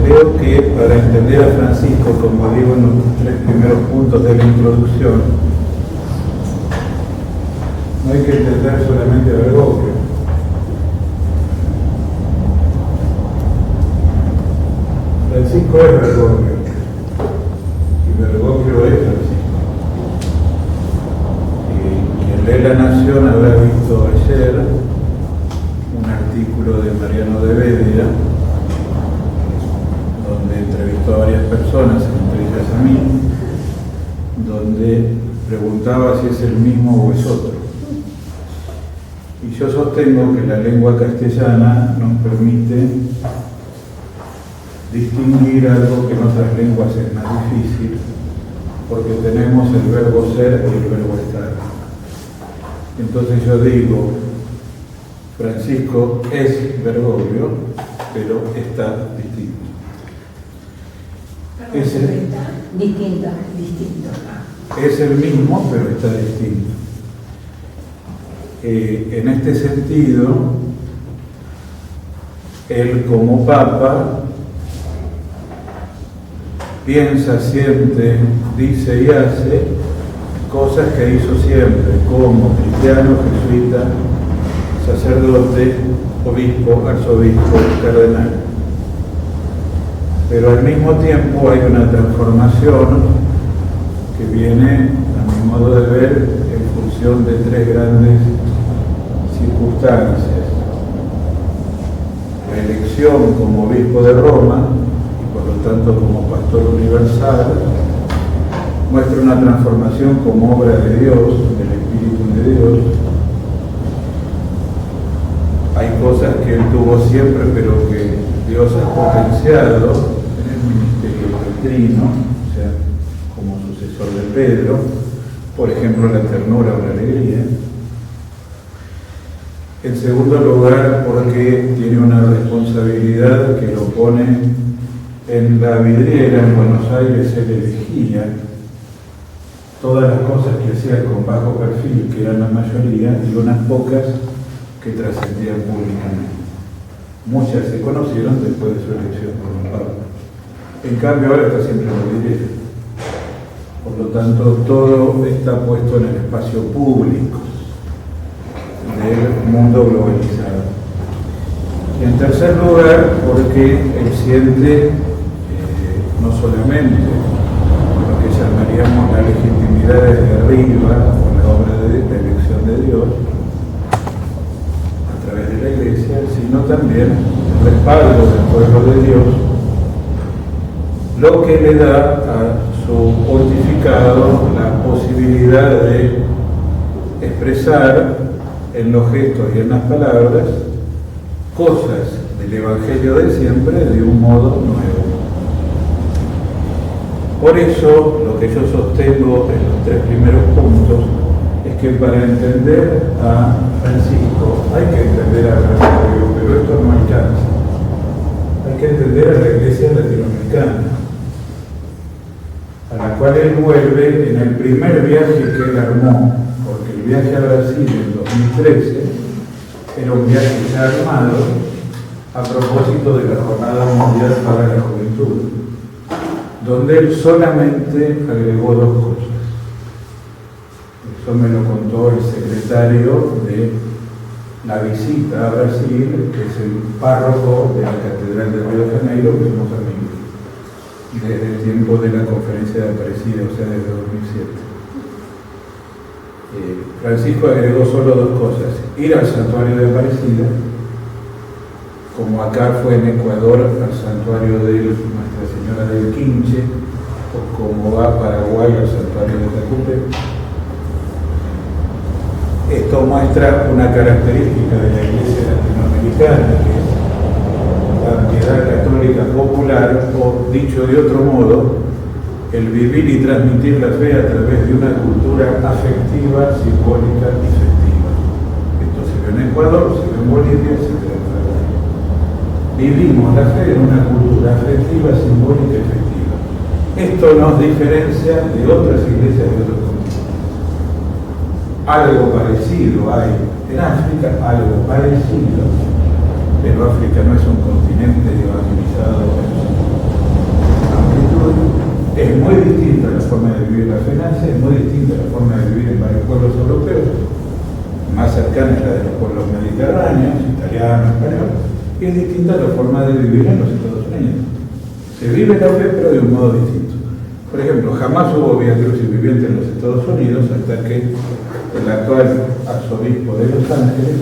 creo que para entender a Francisco, como digo en los 3 primeros puntos de la introducción, no hay que entender solamente a Bergoglio. Francisco es Bergoglio y Bergoglio es Francisco. Y quien lee La Nación habrá visto ayer un artículo de Mariano de Bédia, donde entrevistó a varias personas, entre ellas a mí, donde preguntaba si es el mismo o es otro. Y yo sostengo que la lengua castellana nos permite distinguir algo que en otras lenguas es más difícil, porque tenemos el verbo ser y el verbo estar. Entonces yo digo, Francisco es Bergoglio, pero está distinto. Distinto. Es el mismo, pero está distinto. En este sentido, él como Papa piensa, siente, dice y hace cosas que hizo siempre, como cristiano, jesuita, sacerdote, obispo, arzobispo, cardenal. Pero al mismo tiempo hay una transformación que viene, a mi modo de ver, en función de 3 grandes circunstancias. La elección como obispo de Roma, y por lo tanto como pastor universal, muestra una transformación como obra de Dios, del Espíritu de Dios. Hay cosas que él tuvo siempre, pero que Dios ha potenciado en el ministerio petrino, o sea, como sucesor de Pedro, por ejemplo, la ternura o la alegría. En segundo lugar, porque tiene una responsabilidad que lo pone en la vidriera. En Buenos Aires él elegía todas las cosas que hacía con bajo perfil, que eran la mayoría, y unas pocas que trascendían públicamente. Muchas se conocieron después de su elección como Papa. En cambio, ahora está siempre en la vidriera. Por lo tanto, todo está puesto en el espacio público del mundo globalizado. Y en tercer lugar, porque él siente no solamente lo que llamaríamos la legitimidad desde arriba, o la obra de la elección de Dios, a través de la Iglesia, sino también el respaldo del pueblo de Dios, lo que le da a su pontificado la posibilidad de expresar en los gestos y en las palabras cosas del Evangelio de siempre de un modo nuevo. Por eso, lo que yo sostengo en los 3 primeros puntos es que para entender a Francisco hay que entender a Francisco, pero esto no alcanza. Hay que entender a la Iglesia latinoamericana, a la cual él vuelve en el primer viaje que él armó, porque el viaje a Brasil en 2013 era un viaje ya armado a propósito de la Jornada Mundial para la Juventud, donde él solamente agregó 2 cosas. Eso me lo contó el secretario de la visita a Brasil, que es el párroco de la Catedral de Río de Janeiro, que somos amigos, desde el tiempo de la Conferencia de Aparecida, o sea, desde 2007. Francisco agregó solo 2 cosas: ir al santuario de Aparecida, como acá fue en Ecuador al santuario de Nuestra Señora del Quinche, o como va a Paraguay al santuario de Tacupé. Esto muestra una característica de la Iglesia latinoamericana, que es la piedad católica popular, o dicho de otro modo, el vivir y transmitir la fe a través de una cultura afectiva, simbólica y festiva. Esto se ve en Ecuador, se ve en Bolivia, se ve en Paraguay. Vivimos la fe en una cultura afectiva, simbólica y festiva. Esto nos diferencia de otras iglesias de otros continentes. Algo parecido hay en África, algo parecido, pero África no es un continente evangelizado, forma de vivir la FENACE, es muy distinta a la forma de vivir en varios pueblos europeos, más cercana a la de los pueblos mediterráneos, italiano, español, y es distinta a la forma de vivir en los Estados Unidos. Se vive la fe, pero de un modo distinto. Por ejemplo, jamás hubo Vía Crucis viviente en los Estados Unidos hasta que el actual arzobispo de Los Ángeles,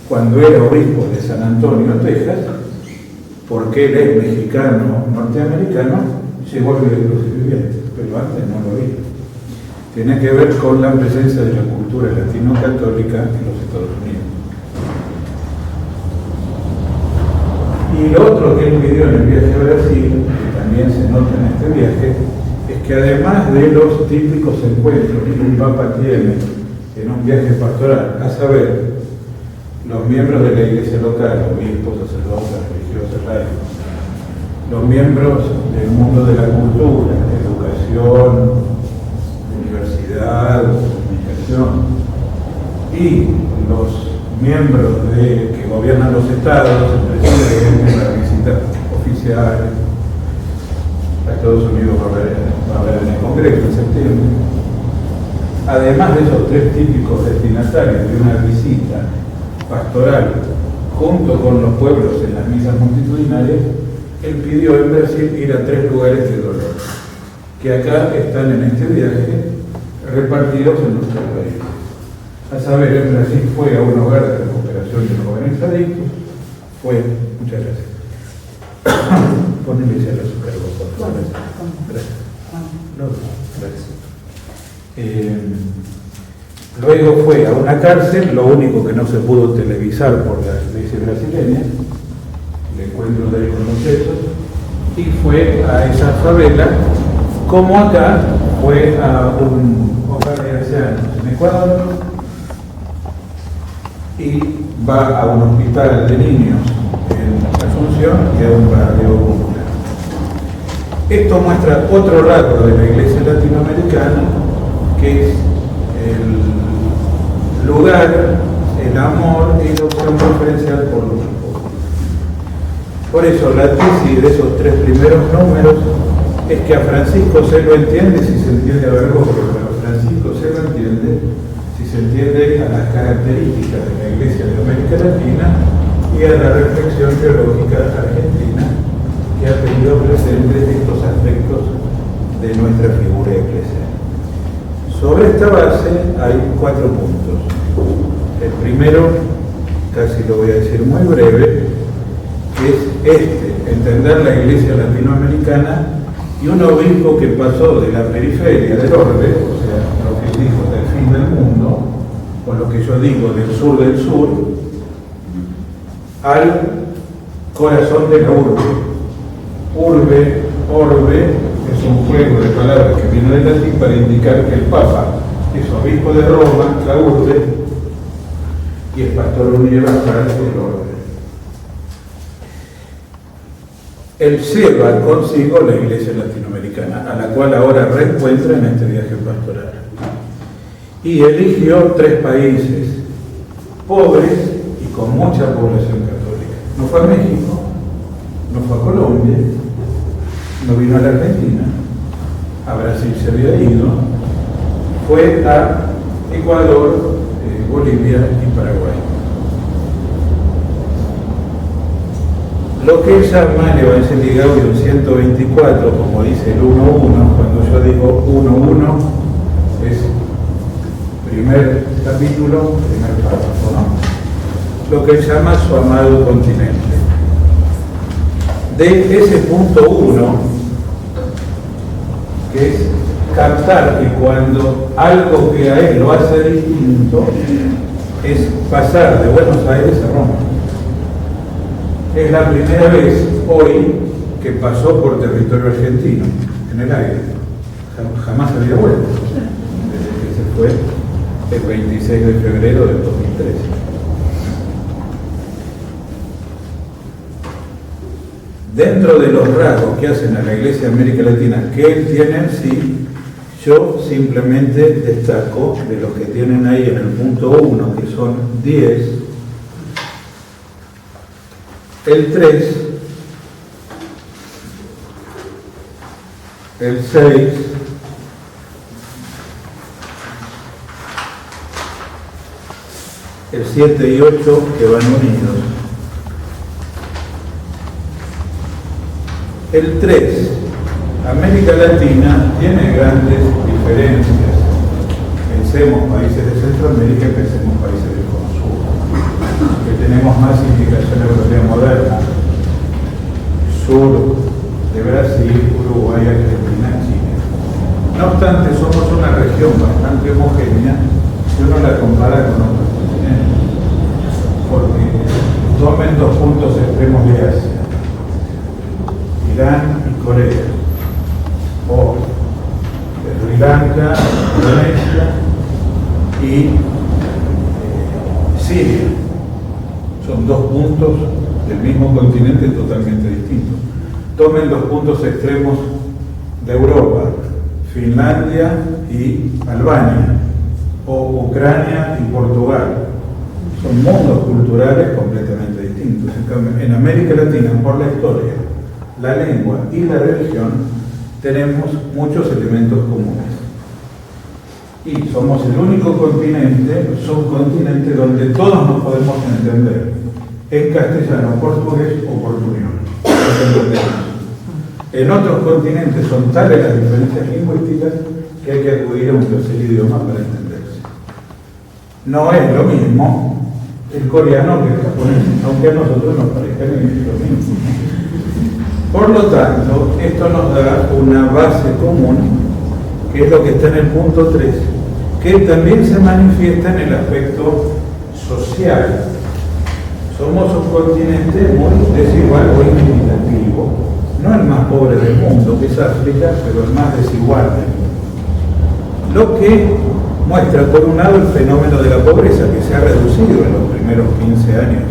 cuando era obispo de San Antonio, Texas, porque él es mexicano norteamericano, llegó a Vía Crucis viviente, pero antes no lo había. Tiene que ver con la presencia de la cultura latino-católica en los Estados Unidos. Y lo otro que él pidió en el viaje a Brasil, que también se nota en este viaje, es que además de los típicos encuentros que un papa tiene en un viaje pastoral, a saber, los miembros de la iglesia local, obispos, sacerdotes, religiosos, laicos, los miembros del mundo de la cultura, educación, universidad, comunicación, y los miembros que gobiernan los estados, el presidente, las visitas oficiales. A Estados Unidos va a haber en el Congreso en septiembre. Además de esos tres típicos destinatarios de una visita pastoral junto con los pueblos en las misas multitudinarias, él pidió en Brasil ir a 3 lugares de dolor, que acá están en este viaje repartidos en los 3 países. A saber, en Brasil fue a un hogar de recuperación de jóvenes adictos, muchas gracias. Ponele ya el azúcar, por favor. Gracias. No, gracias. Luego fue a una cárcel, lo único que no se pudo televisar por las leyes brasileñas, el encuentro de ahí con los presos, y fue a esa favela, como acá fue a un hogar de ancianos en Ecuador, y va a un hospital de niños en Asunción y a un barrio popular. Esto muestra otro rasgo de la iglesia latinoamericana, que es el lugar, el amor y la opción preferencial por los pobres. Por eso la tesis de esos 3 primeros números es que a Francisco se lo entiende si se entiende a Bergoglio, pero a Francisco se lo entiende si se entiende a las características de la Iglesia de América Latina y a la reflexión teológica argentina que ha tenido presentes estos aspectos de nuestra figura eclesial. Sobre esta base hay 4 puntos. El primero, casi lo voy a decir muy breve, que es entender la Iglesia latinoamericana y un obispo que pasó de la periferia del orbe, o sea, lo que dijo del fin del mundo, o lo que yo digo del sur, al corazón de la urbe. Urbe, orbe, es un juego de palabras que viene del latín para indicar que el Papa es obispo de Roma, la urbe, y es pastor universal del orbe. Él lleva consigo la Iglesia latinoamericana, a la cual ahora reencuentra en este viaje pastoral. Y eligió 3 países pobres y con mucha población católica. No fue a México, no fue a Colombia, no vino a la Argentina, a Brasil se había ido, fue a Ecuador, Bolivia y Paraguay. Lo que él llama el Evangelii Gaudium 124, como dice el 1.1, cuando yo digo 1.1, es primer capítulo, primer párrafo, ¿no? Lo que él llama su amado continente. De ese punto 1, que es captar que cuando algo que a él lo hace distinto es pasar de Buenos Aires a Roma. Es la primera vez hoy que pasó por territorio argentino, en el aire. Jamás había vuelto, desde que se fue el 26 de febrero del 2013. Dentro de los rasgos que hacen a la Iglesia de América Latina, que él tiene en sí, yo simplemente destaco de los que tienen ahí en el punto 1, que son 10, el 3, el 6, 7 y 8 que van unidos. El 3, América Latina tiene grandes diferencias. Pensemos países de Centroamérica y pensemos países del Cono Sur, que tenemos más indicación europea moderna. Sur de Brasil, Uruguay, Argentina, Chile. No obstante, somos una región bastante homogénea si uno la compara con otros continentes. Porque tomen 2 puntos extremos de Asia, Irán y Corea, o Sri Lanka, Indonesia y Siria. Son 2 puntos del mismo continente totalmente distintos. Tomen 2 puntos extremos de Europa, Finlandia y Albania, o Ucrania y Portugal. Son mundos culturales completamente distintos. En cambio, en América Latina, por la historia, la lengua y la religión, tenemos muchos elementos comunes. Y somos el único continente, subcontinente, donde todos nos podemos entender en castellano, portugués o portugués. En otros continentes son tales las diferencias lingüísticas que hay que acudir a un tercer idioma para entenderse. No es lo mismo el coreano que el japonés, aunque a nosotros nos parezca lo mismo. Por lo tanto, esto nos da una base común, que es lo que está en el punto 3, que también se manifiesta en el aspecto social. Somos un continente muy desigual o inequitativo, no el más pobre del mundo, que es África, pero el más desigual del mundo. Lo que muestra, por un lado, el fenómeno de la pobreza, que se ha reducido en los primeros 15 años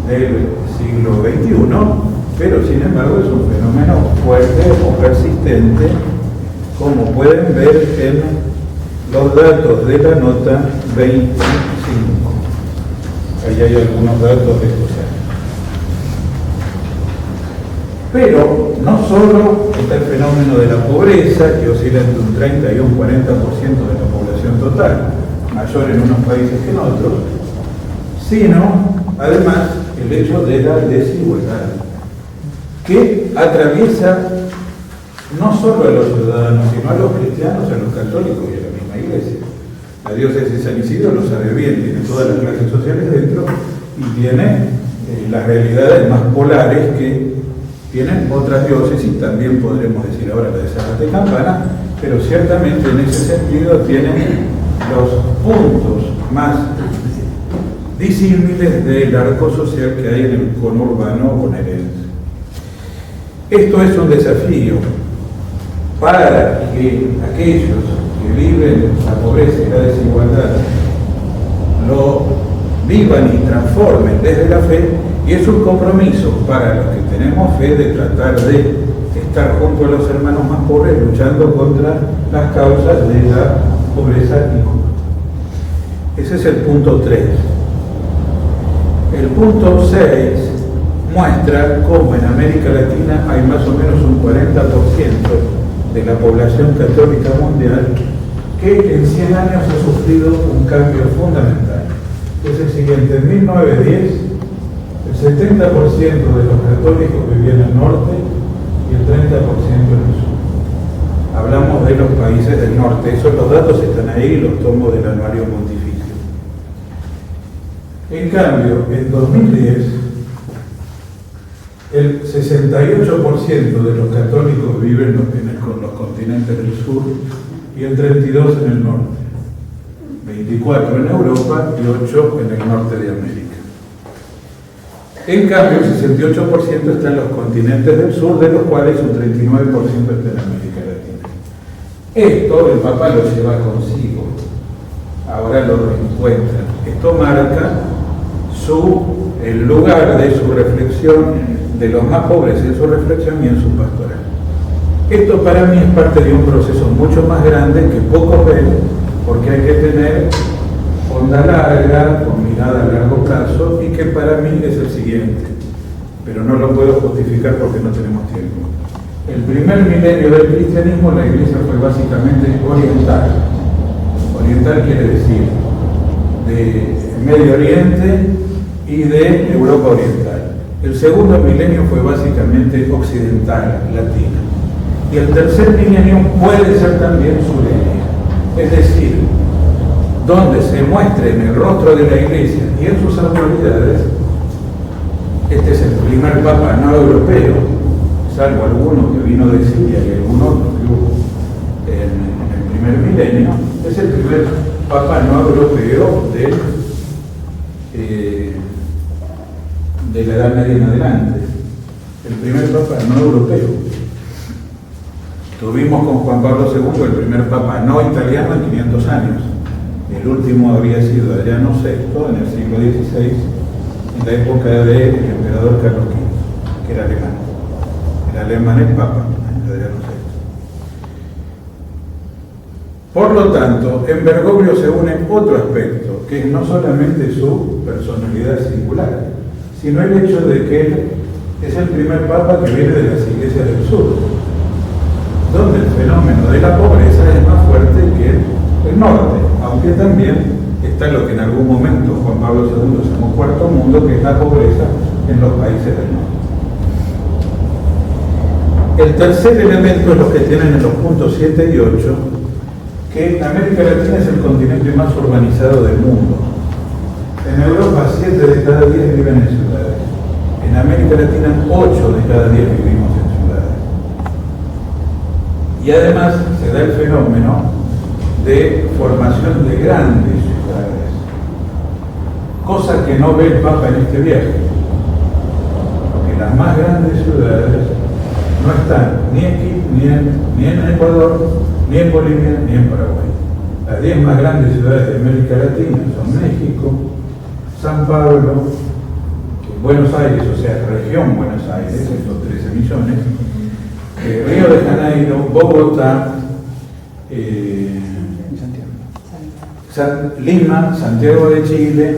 del siglo XXI, pero sin embargo es un fenómeno fuerte o persistente, como pueden ver en los datos de la nota 25. Ahí hay algunos datos de estos años. Pero no solo está el fenómeno de la pobreza, que oscila entre un 30 y un 40% de la población total, mayor en unos países que en otros, sino además el hecho de la desigualdad, que atraviesa no solo a los ciudadanos, sino a los cristianos, a los católicos y a la misma iglesia. La diócesis de San Isidro lo sabe bien, tiene todas las clases sociales dentro y tiene las realidades más polares que tienen otras diócesis, también podremos decir ahora la de Zárate Campana, pero ciertamente en ese sentido tienen los puntos más disímiles del arco social que hay en el conurbano bonaerense. Esto es un desafío para que aquellos que viven la pobreza y la desigualdad lo vivan y transformen desde la fe, y es un compromiso para los que tenemos fe de tratar de estar junto a los hermanos más pobres luchando contra las causas de la pobreza injusta. Ese es el punto 3. El punto 6 muestra cómo en América Latina hay más o menos un 40% de la población católica mundial que en 100 años ha sufrido un cambio fundamental. Es el siguiente: en 1910 el 70% de los católicos vivían en el norte y el 30% en el sur. Hablamos de los países del norte, esos los datos están ahí, los tomo del Anuario Pontificio. En cambio, en 2010, el 68% de los católicos viven en los continentes del sur y el 32% en el norte, 24% en Europa y 8% en el norte de América. En cambio, el 68% está en los continentes del sur, de los cuales un 39% está en América Latina. Esto el Papa lo lleva consigo, ahora lo reencuentra. Esto marca el lugar de su reflexión, de los más pobres en su reflexión y en su pastoral. Esto para mí es parte de un proceso mucho más grande que pocos ven, porque hay que tener onda larga, con mirada a largo plazo, y que para mí es el siguiente, pero no lo puedo justificar porque no tenemos tiempo. El primer milenio del cristianismo, la iglesia fue básicamente oriental. Oriental quiere decir de Medio Oriente y de Europa Oriental. El segundo milenio fue básicamente occidental, latino. Y el tercer milenio puede ser también sureño. Es decir, donde se muestre en el rostro de la Iglesia y en sus autoridades, este es el primer papa no europeo, salvo alguno que vino de Siria y algún otro que hubo en el primer milenio, es el primer papa no europeo de la Edad Media en adelante, el primer papa no europeo. Tuvimos con Juan Pablo II el primer papa no italiano en 500 años. El último habría sido Adriano VI en el siglo XVI, en la época del emperador Carlos V, que era alemán. Era alemán el papa, Adriano VI. Por lo tanto, en Bergoglio se une otro aspecto, que es no solamente su personalidad singular, sino el hecho de que él es el primer papa que viene de las iglesias del sur, donde el fenómeno de la pobreza es más fuerte que el norte, aunque también está lo que en algún momento Juan Pablo II llamó cuarto mundo, que es la pobreza en los países del norte. El tercer elemento es lo que tienen en los puntos 7 y 8, que América Latina es el continente más urbanizado del mundo. En Europa 7 de cada 10 viven en ciudades. En América Latina 8 de cada 10 vivimos en ciudades. Y además se da el fenómeno de formación de grandes ciudades, cosa que no ve el Papa en este viaje, porque las más grandes ciudades no están ni aquí, ni en Ecuador, ni en Bolivia, ni en Paraguay. Las 10 más grandes ciudades de América Latina son México, San Pablo, Buenos Aires, o sea, región Buenos Aires, estos 13 millones, Río de Janeiro, Bogotá, Lima, Santiago de Chile,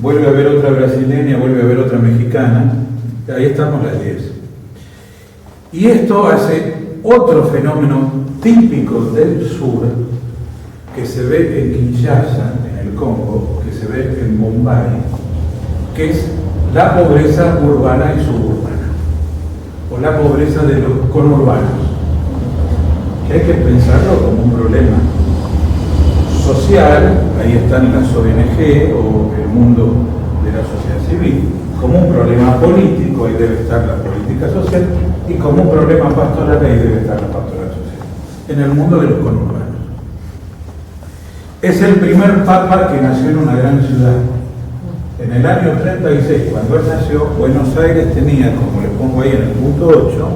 vuelve a haber otra brasileña, vuelve a haber otra mexicana, ahí estamos las 10. Y esto hace otro fenómeno típico del sur, que se ve en Kinshasa, en el Congo, que se ve en Bombay, que es la pobreza urbana y suburbana, o la pobreza de los conurbanos, que hay que pensarlo como un problema social, ahí están las ONG o el mundo de la sociedad civil, como un problema político, ahí debe estar la política social, y como un problema pastoral, ahí debe estar la pastoral social, en el mundo de los conurbanos. Es el primer papa que nació en una gran ciudad. En el año 36, cuando él nació, Buenos Aires tenía, como les pongo ahí en el punto 8,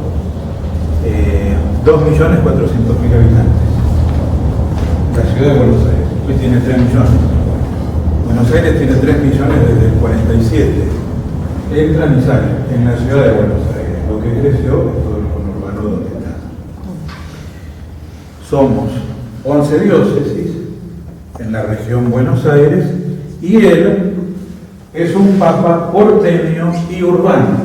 2.400.000 habitantes. La ciudad de Buenos Aires, hoy tiene 3 millones. Buenos Aires tiene 3 millones desde el 47. Entran y salen en la ciudad de Buenos Aires. Lo que creció es todo el conurbano donde está. Somos 11 diócesis en la región Buenos Aires, y él es un papa porteño y urbano,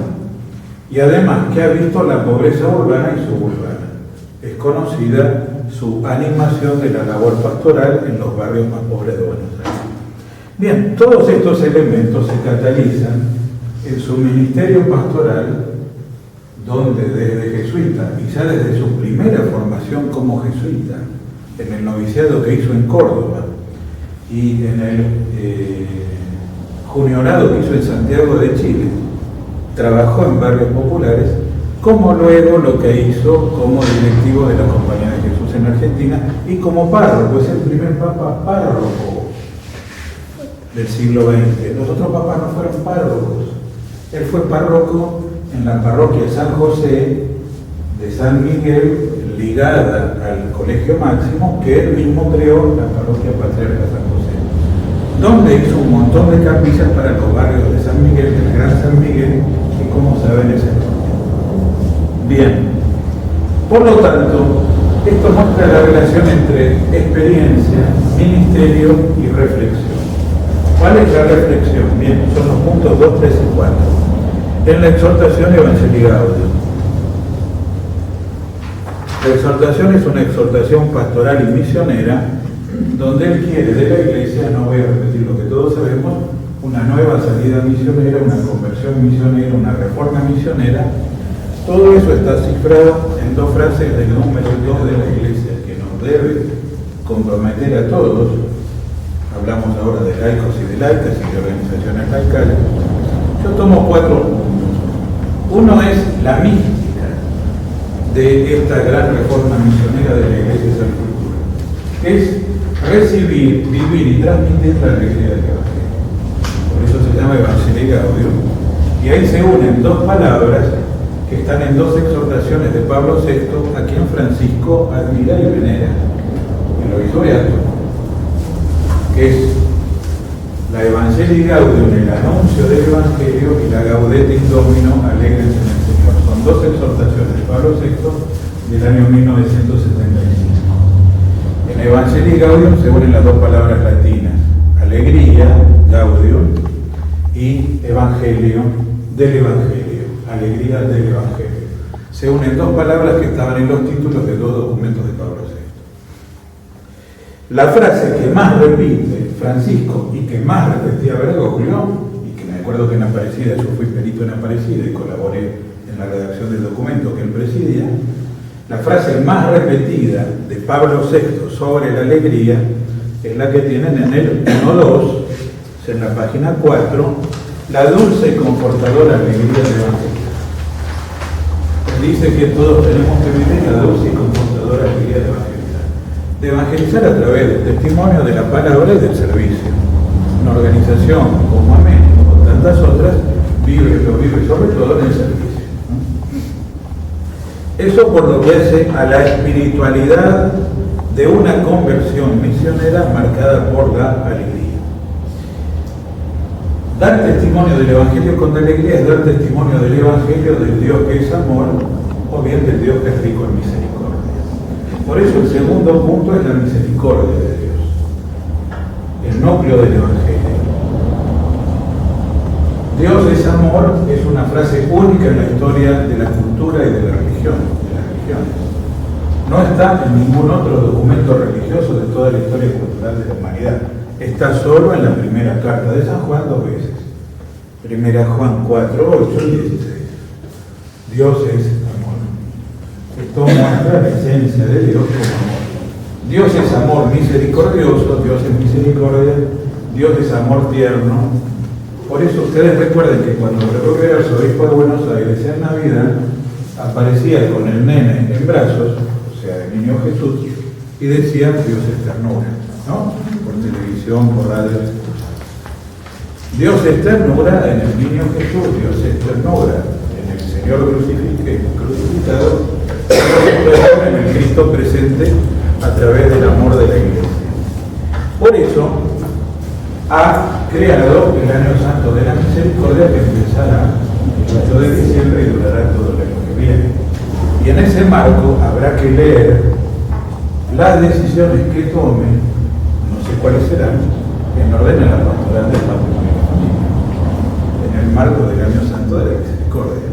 y además que ha visto la pobreza urbana y suburbana. Es conocida su animación de la labor pastoral en los barrios más pobres de Buenos Aires. Bien, todos estos elementos se catalizan en su ministerio pastoral, donde desde jesuita, y ya desde su primera formación como jesuita, en el noviciado que hizo en Córdoba, y en el juniorado que hizo en Santiago de Chile, trabajó en barrios populares, como luego lo que hizo como directivo de la Compañía de Jesús en Argentina y como párroco. Es el primer papa párroco del siglo XX. Los otros papas no fueron párrocos. Él fue párroco en la parroquia San José de San Miguel, ligada al Colegio Máximo, que él mismo creó, la parroquia Patriarca San José, donde hizo un montón de capillas para los barrios de San Miguel, del Gran San Miguel, y como saben es el bien. Por lo tanto, esto muestra la relación entre experiencia, ministerio y reflexión. ¿Cuál es la reflexión? Bien, son los puntos 2, 3 y 4. En la exhortación Evangelii Gaudium. La exhortación es una exhortación pastoral y misionera donde él quiere de la iglesia, no voy a repetir lo que todos sabemos, una nueva salida misionera, una conversión misionera, una reforma misionera. Todo eso está cifrado en dos frases del número 2 de la iglesia, que nos debe comprometer a todos. Hablamos ahora de laicos y de laicas y de organizaciones laicales. Yo tomo 4 puntos. Uno es la mística de esta gran reforma misionera de la Iglesia San Cultura, que es recibir, vivir y transmitir la alegría del Evangelio. Por eso se llama Evangelii Gaudium. Y ahí se unen dos palabras que están en dos exhortaciones de Pablo VI, a quien Francisco admira y venera, y lo hizo beato, que es la Evangelii Gaudium, el anuncio del Evangelio, y la Gaudete in Domino, alegres en el Señor. Son dos exhortaciones de Pablo VI del año 1975. En Evangelii Gaudium se unen las dos palabras latinas, alegría, Gaudium, y Evangelio, del Evangelio, alegría del Evangelio. Se unen dos palabras que estaban en los títulos de dos documentos de Pablo VI. La frase que más repite Francisco y que más repetía Bergoglio, y que me acuerdo que en Aparecida, yo fui perito en Aparecida y colaboré en la redacción del documento que él presidía, la frase más repetida de Pablo VI sobre la alegría es la que tienen en el 1.2, en la página 4, la dulce y confortadora alegría del Evangelio. Dice que todos tenemos que vivir la dulce y confortadora alegría del Evangelio. De evangelizar a través del testimonio, de la palabra y del servicio. Una organización como Amén, como tantas otras, lo vive sobre todo en el servicio. Eso por lo que hace a la espiritualidad de una conversión misionera marcada por la alegría. Dar testimonio del Evangelio con alegría es dar testimonio del Evangelio del Dios que es amor, o bien del Dios que es rico en misericordia. Por eso el segundo punto es la misericordia de Dios, el núcleo del Evangelio. Dios es amor es una frase única en la historia de la cultura y de la religión, de las religiones. No está en ningún otro documento religioso de toda la historia cultural de la humanidad. Está solo en la primera carta de San Juan 2 veces. Primera Juan 4, 8 y 16. Dios es amor. Esto muestra la esencia de Dios como amor. Dios es amor misericordioso, Dios es misericordia, Dios es amor tierno. Por eso ustedes recuerden que cuando Bergoglio era arzobispo de Buenos Aires en Navidad, aparecía con el nene en brazos, o sea, el niño Jesús, y decía Dios es ternura, ¿no? Por televisión, por radio. Dios es ternura en el niño Jesús, Dios es ternura en el Señor crucificado, en el Cristo presente a través del amor de la Iglesia. Por eso ha creado el Año Santo de la Misericordia, que empezará el 8 de diciembre y durará todo el año que viene. Y en ese marco habrá que leer las decisiones que tome, no sé cuáles serán, en orden a la pastoral del patrimonio familiar, en el marco del Año Santo de la Misericordia.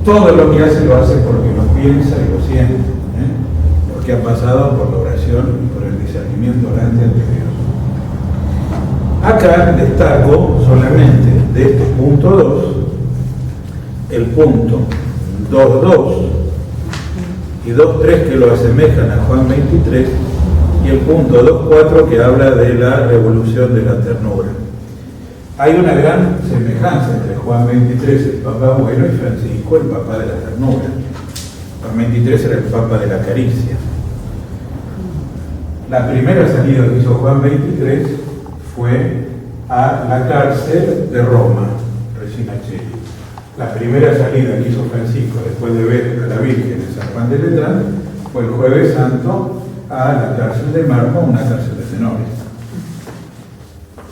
Todo lo que hace lo hace porque lo piensa y lo siente, porque ha pasado por la oración y por el discernimiento orante ante Dios. Acá destaco solamente de este punto 2, el punto 2.2 y 2.3 que lo asemejan a Juan 23 y el punto 2.4 que habla de la revolución de la ternura. Hay una gran semejanza entre Juan 23, el Papa Bueno, y Francisco, el Papa de la ternura. Juan 23 era el Papa de la caricia. La primera salida que hizo Juan 23 fue a la cárcel de Roma, Regina Coeli. La primera salida que hizo Francisco después de ver a la Virgen en San Juan de Letrán fue el Jueves Santo a la cárcel de Mármol, una cárcel de menores.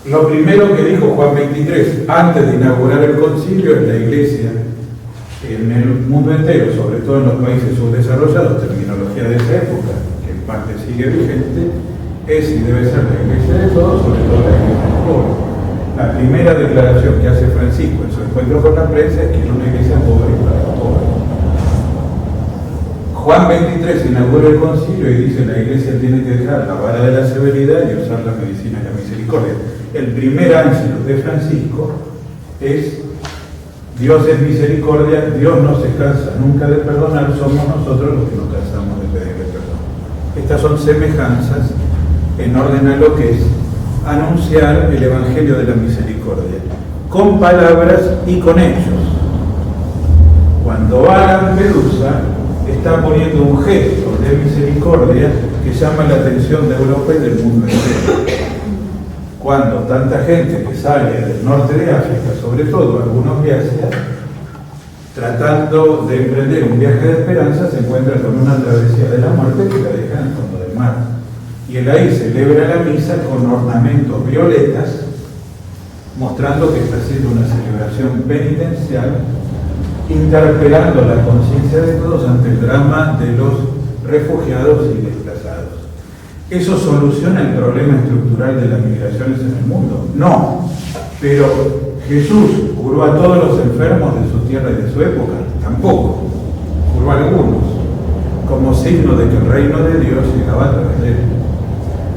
Lo primero que dijo Juan 23 antes de inaugurar el concilio en la Iglesia en el mundo entero, sobre todo en los países subdesarrollados, terminología de esa época, que en parte sigue vigente, es y debe ser la Iglesia de todos, sobre todo la Iglesia de los pobres. La primera declaración que hace Francisco en su encuentro con la prensa es que es una iglesia pobre y para los pobres. Juan 23 inaugura el concilio y dice la Iglesia tiene que dejar la vara de la severidad y usar la medicina de la misericordia. El primer ángulo de Francisco es: Dios es misericordia, Dios no se cansa nunca de perdonar, somos nosotros los que nos cansamos de pedirle perdón. Estas son semejanzas en orden a lo que es anunciar el Evangelio de la misericordia, con palabras y con hechos. Cuando va a Lampedusa, está poniendo un gesto de misericordia que llama la atención de Europa y del mundo entero. Cuando tanta gente que sale del norte de África, sobre todo algunos viajes, tratando de emprender un viaje de esperanza, se encuentra con una travesía de la muerte que la deja en el fondo del mar. Y él ahí celebra la misa con ornamentos violetas, mostrando que está haciendo una celebración penitencial, interpelando la conciencia de todos ante el drama de los refugiados y desplazados. ¿Eso soluciona el problema estructural de las migraciones en el mundo? No, pero Jesús curó a todos los enfermos de su tierra y de su época, tampoco, curó a algunos, como signo de que el reino de Dios llegaba a través de él.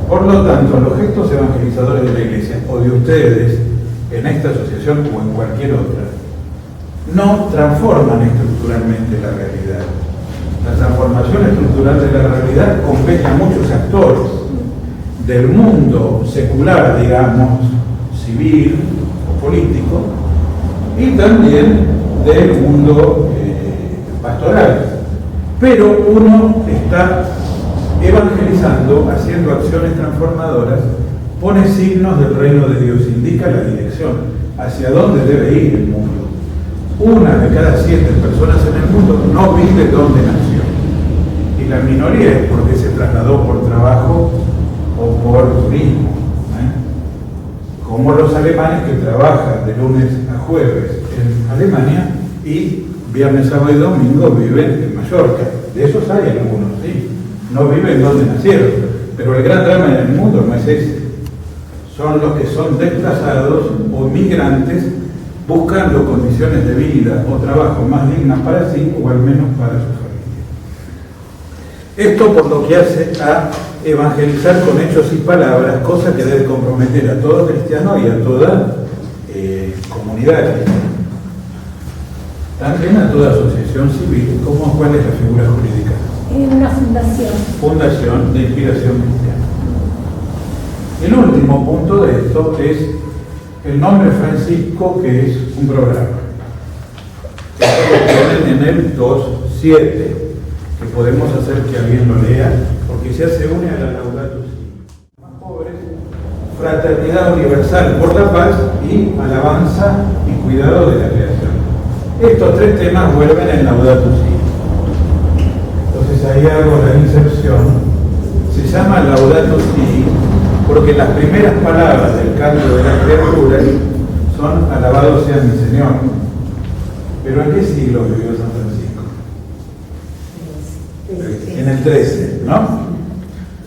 Por lo tanto, los gestos evangelizadores de la Iglesia, o de ustedes, en esta asociación o en cualquier otra, no transforman estructuralmente la realidad. La transformación estructural de la realidad compete a muchos actores del mundo secular, digamos, civil o político, y también del mundo pastoral. Pero uno está evangelizando, haciendo acciones transformadoras, pone signos del reino de Dios, indica la dirección, hacia dónde debe ir el mundo. 1 de cada 7 personas en el mundo no vive donde nació. Y la minoría es porque se trasladó por trabajo o por turismo. Como los alemanes que trabajan de lunes a jueves en Alemania y viernes, sábado y domingo viven en Mallorca. De esos hay algunos, sí. No viven donde nacieron. Pero el gran drama en el mundo no es ese. Son los que son desplazados o migrantes buscando condiciones de vida o trabajo más dignas para sí o al menos para su familia. Esto por lo que hace a evangelizar con hechos y palabras, cosa que debe comprometer a todo cristiano y a toda comunidad cristiana. También a toda asociación civil, como cuál es la figura jurídica. Una fundación. Fundación de inspiración cristiana. El último punto de esto es el nombre Francisco, que es un programa. Esto lo tienen en el 2.7, que podemos hacer que alguien lo lea, porque ya se une a la Laudato Si. Más pobres, fraternidad universal por la paz y alabanza y cuidado de la creación. Estos 3 temas vuelven en Laudato Si. Entonces ahí hago la inserción. Se llama Laudato Si porque las primeras palabras del canto de la criatura son: alabado sea mi Señor. Pero ¿en qué siglo vivió San Francisco? En el 13, ¿no?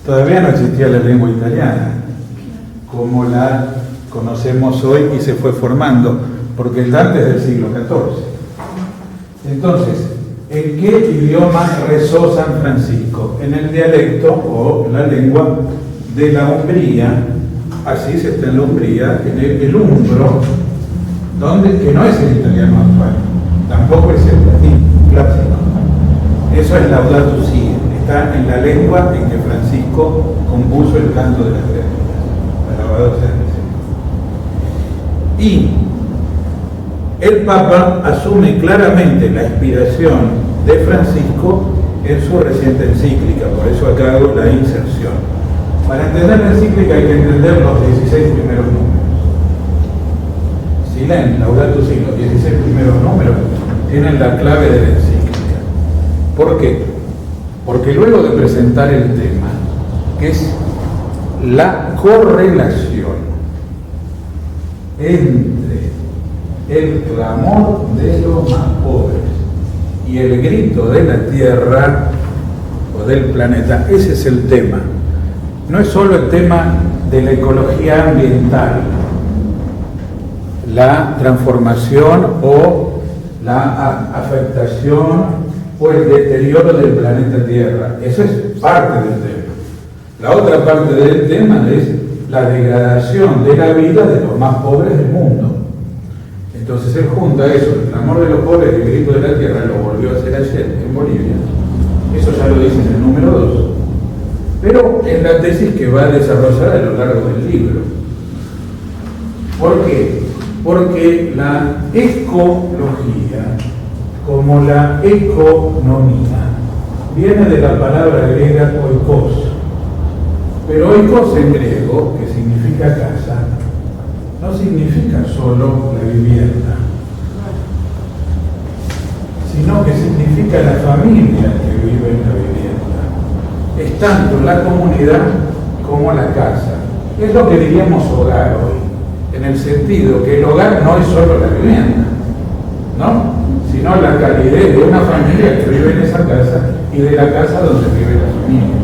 Todavía no existía la lengua italiana como la conocemos hoy y se fue formando, porque es antes del siglo XIV. Entonces, ¿en qué idioma rezó San Francisco? En el dialecto o la lengua de la Umbría. Así se está en la Umbría, en el umbro, que no es el italiano actual, tampoco es el latín clásico. Eso es Laudato Si, está en la lengua en que Francisco compuso el canto de las criaturas. Alabado sea el Señor. Y el Papa asume claramente la inspiración de Francisco en su reciente encíclica, por eso acá hago la inserción. Para entender la encíclica hay que entender los 16 primeros números. Si leen Laudato Si, los 16 primeros números tienen la clave de la encíclica. ¿Por qué? Porque luego de presentar el tema, que es la correlación entre el clamor de los más pobres y el grito de la tierra o del planeta, ese es el tema. No es solo el tema de la ecología ambiental, la transformación o la afectación o el deterioro del planeta Tierra. Eso es parte del tema. La otra parte del tema es la degradación de la vida de los más pobres del mundo. Entonces él junta eso, el clamor de los pobres, el grito de la tierra, lo volvió a hacer ayer en Bolivia. Eso ya lo dice en el número 2. Pero es la tesis que va a desarrollar a lo largo del libro. ¿Por qué? Porque la ecología, como la economía, viene de la palabra griega oikos. Pero oikos en griego, que significa casa, no significa solo la vivienda, sino que significa la familia que vive en la vivienda. Es tanto la comunidad como la casa. Es lo que diríamos hogar hoy, en el sentido que el hogar no es solo la vivienda, ¿no? Sino la calidez de una familia que vive en esa casa y de la casa donde vive la familia.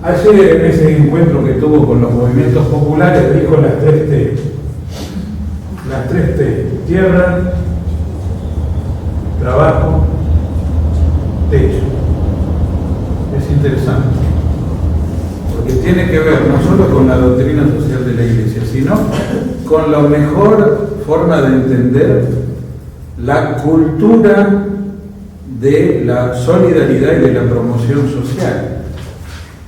Ayer, en ese encuentro que tuvo con los movimientos populares, dijo las 3 T. Las 3 T: tierra, trabajo, techo. Es interesante, porque tiene que ver no solo con la doctrina social de la Iglesia, sino con la mejor forma de entender la cultura de la solidaridad y de la promoción social,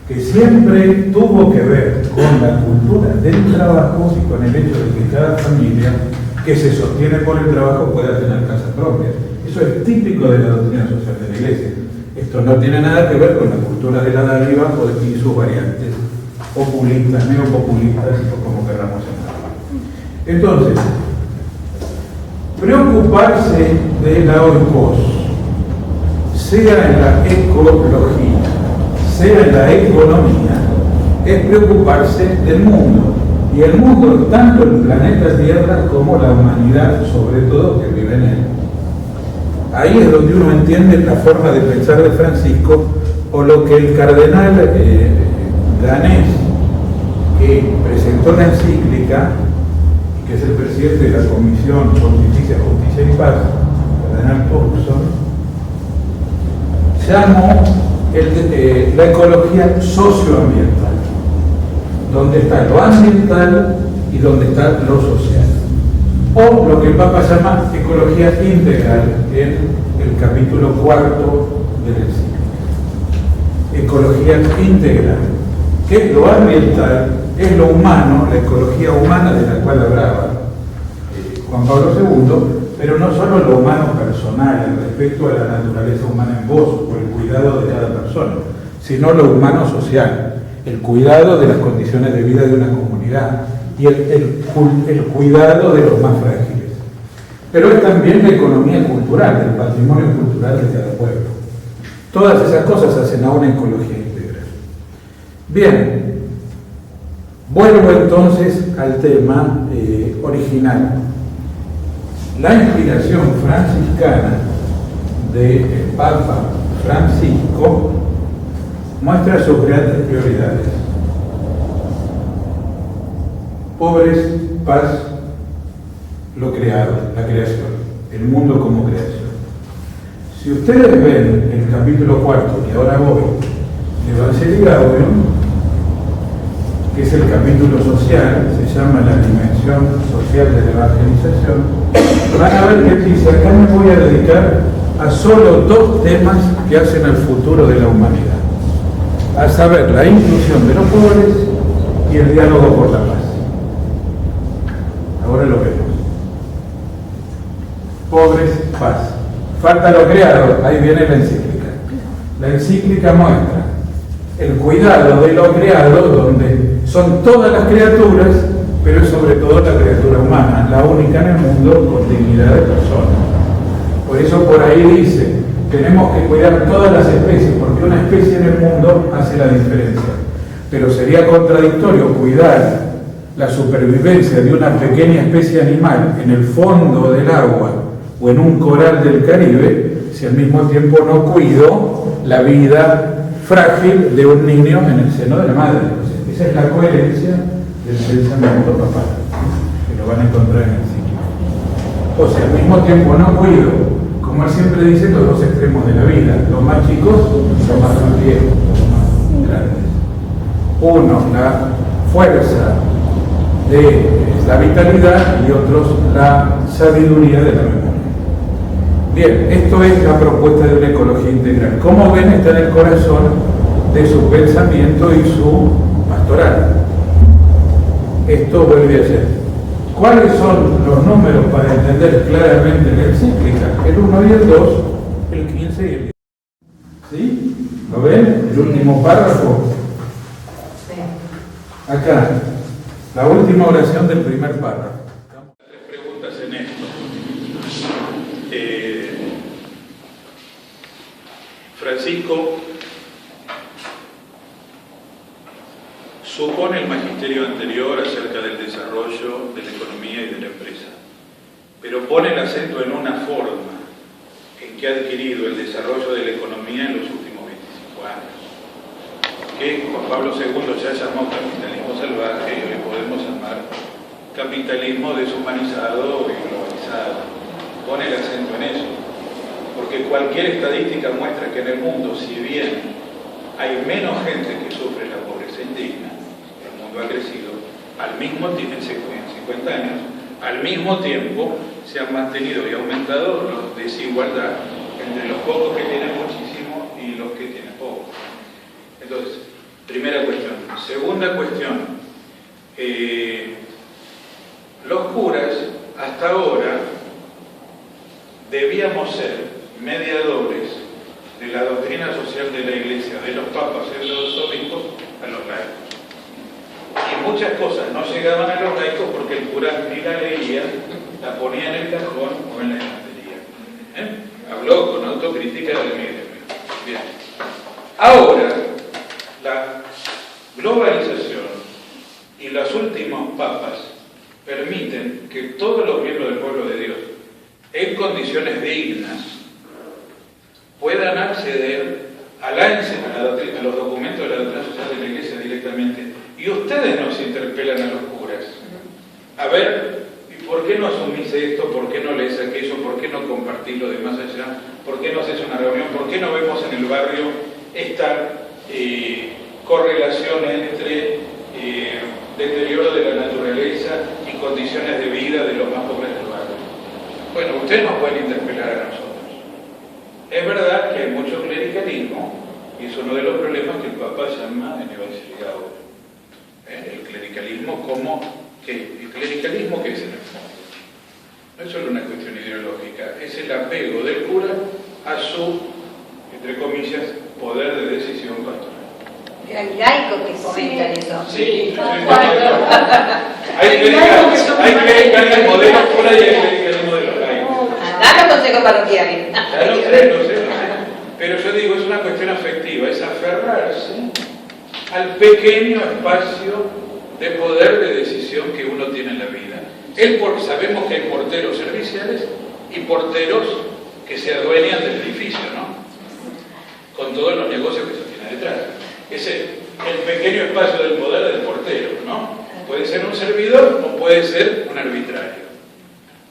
que siempre tuvo que ver con la cultura del trabajo y con el hecho de que cada familia que se sostiene por el trabajo pueda tener casa propia. Eso es típico de la doctrina social de la Iglesia. Esto no tiene nada que ver con la cultura de la dádiva y sus variantes, populistas, neopopulistas, o como queramos llamarlo. Entonces, preocuparse de la oikos, sea en la ecología, sea en la economía, es preocuparse del mundo. Y el mundo, tanto el planeta Tierra como la humanidad, sobre todo, que vive en él. Ahí es donde uno entiende la forma de pensar de Francisco, o lo que el cardenal danés, que presentó la encíclica, y que es el presidente de la Comisión Pontificia, Justicia y Paz, el cardenal Turkson, llamó la ecología socioambiental, donde está lo ambiental y donde está lo social. O lo que el Papa llama ecología integral en el capítulo 4 del encíclica. Ecología integral, que es lo ambiental, es lo humano, la ecología humana de la cual hablaba Juan Pablo II, pero no solo lo humano personal, el respeto a la naturaleza humana en vos, o el cuidado de cada persona, sino lo humano social, el cuidado de las condiciones de vida de una comunidad y el cuidado de los más frágiles. Pero es también la economía cultural, el patrimonio cultural de cada pueblo. Todas esas cosas hacen a una ecología integral. Bien, vuelvo entonces al tema original. La inspiración franciscana del Papa Francisco muestra sus grandes prioridades: pobres, paz, lo creado, la creación, el mundo como creación. Si ustedes ven el capítulo 4, que ahora voy, de Evangelii Gaudium, que es el capítulo social, se llama la dimensión social de la evangelización, van a ver que dice: acá me voy a dedicar a solo 2 temas que hacen al futuro de la humanidad, a saber, la inclusión de los pobres y el diálogo por la paz. Ahora lo vemos. Pobres, paz. Falta lo creado, ahí viene la encíclica. La encíclica muestra el cuidado de lo creado, donde son todas las criaturas, pero es sobre todo la criatura humana, la única en el mundo con dignidad de persona. Por eso por ahí dice: tenemos que cuidar todas las especies, porque una especie en el mundo hace la diferencia. Pero sería contradictorio cuidar la supervivencia de una pequeña especie animal en el fondo del agua o en un coral del Caribe, si al mismo tiempo no cuido la vida frágil de un niño en el seno de la madre. O sea, esa es la coherencia del pensamiento papal, que lo van a encontrar en el ciclo. O sea, al mismo tiempo no cuido como él siempre dice, los dos extremos de la vida, los más chicos, los más viejos, los más grandes. Uno, la fuerza de la vitalidad y otros, la sabiduría de la memoria. Bien, esto es la propuesta de una ecología integral. Como ven, está en el corazón de su pensamiento y su pastoral. Esto vuelve a ser. ¿Cuáles son los números para entender claramente la encíclica? El 1 y el 2, el 15 y el 10. ¿Sí? ¿Lo ven? El último párrafo. Acá, la última oración del primer párrafo. Tres preguntas en esto. Francisco supone el magisterio anterior acerca del desarrollo de la economía y de la empresa, pero pone el acento en una forma en que ha adquirido el desarrollo de la economía en los últimos 25 años, que Juan Pablo II ya llamó capitalismo salvaje y hoy podemos llamar capitalismo deshumanizado y globalizado. Pone el acento en eso, porque cualquier estadística muestra que en el mundo, si bien hay menos gente que sufre la pobreza indigna, el mundo ha crecido, al mismo tiempo, en 50 años, al mismo tiempo se han mantenido y aumentado la desigualdad entre los pocos que tienen muchísimo y los que tienen poco. Entonces, primera cuestión. Segunda cuestión, los curas hasta ahora debíamos ser mediadores de la doctrina social de la Iglesia, de los papas y de los obispos, a los laicos. Y muchas cosas no llegaban a los laicos porque el cura ni la leía, la ponía en el cajón o en la estantería. Habló con autocrítica del medio. Bien. Ahora, la globalización y los últimos papas permiten que todos los miembros del pueblo de Dios, en condiciones dignas, puedan acceder a los documentos de la doctrina social de la Iglesia directamente. Y ustedes nos interpelan a los curas. A ver, ¿por qué no asumís esto? ¿Por qué no lees aquello? ¿Por qué no compartís lo de más allá? ¿Por qué no haces una reunión? ¿Por qué no vemos en el barrio esta correlación entre deterioro de la naturaleza y condiciones de vida de los más pobres del barrio? Bueno, ustedes nos pueden interpelar a nosotros. Es verdad que hay mucho clericalismo, y es uno de los problemas que el Papa llama en Evangelii Gaudium. El clericalismo como que el clericalismo que es en el fondo. No es solo una cuestión ideológica, es el apego del cura a su, entre comillas, poder de decisión pastoral. Hay laicos que comentan eso. Sí, hay clericalismo de los curas y hay clericalismo de los laicos. Dame consejo parroquial. Ya lo sé. Pero yo digo, es una cuestión afectiva, es aferrarse al pequeño espacio de poder de decisión que uno tiene en la vida. Sabemos que hay porteros serviciales y porteros que se adueñan del edificio, ¿no? Con todos los negocios que se tiene detrás. Ese el pequeño espacio del poder del portero, ¿no? Puede ser un servidor o puede ser un arbitrario.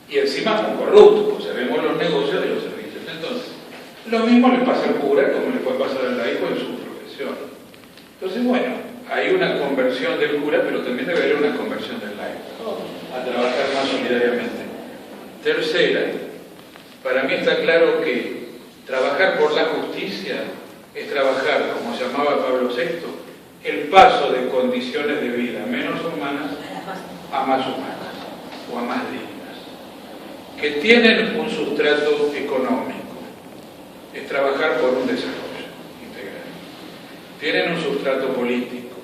Y encima un corrupto, pues sabemos los negocios de los servicios. Entonces, lo mismo le pasa al cura como le puede pasar al laico en su profesión. Entonces, bueno, hay una conversión del cura, pero también debe haber una conversión del laico, a trabajar más solidariamente. Tercera, para mí está claro que trabajar por la justicia es trabajar, como llamaba Pablo VI, el paso de condiciones de vida menos humanas a más humanas o a más dignas, que tienen un sustrato económico, es trabajar por un desarrollo integral. Tienen un sustrato político,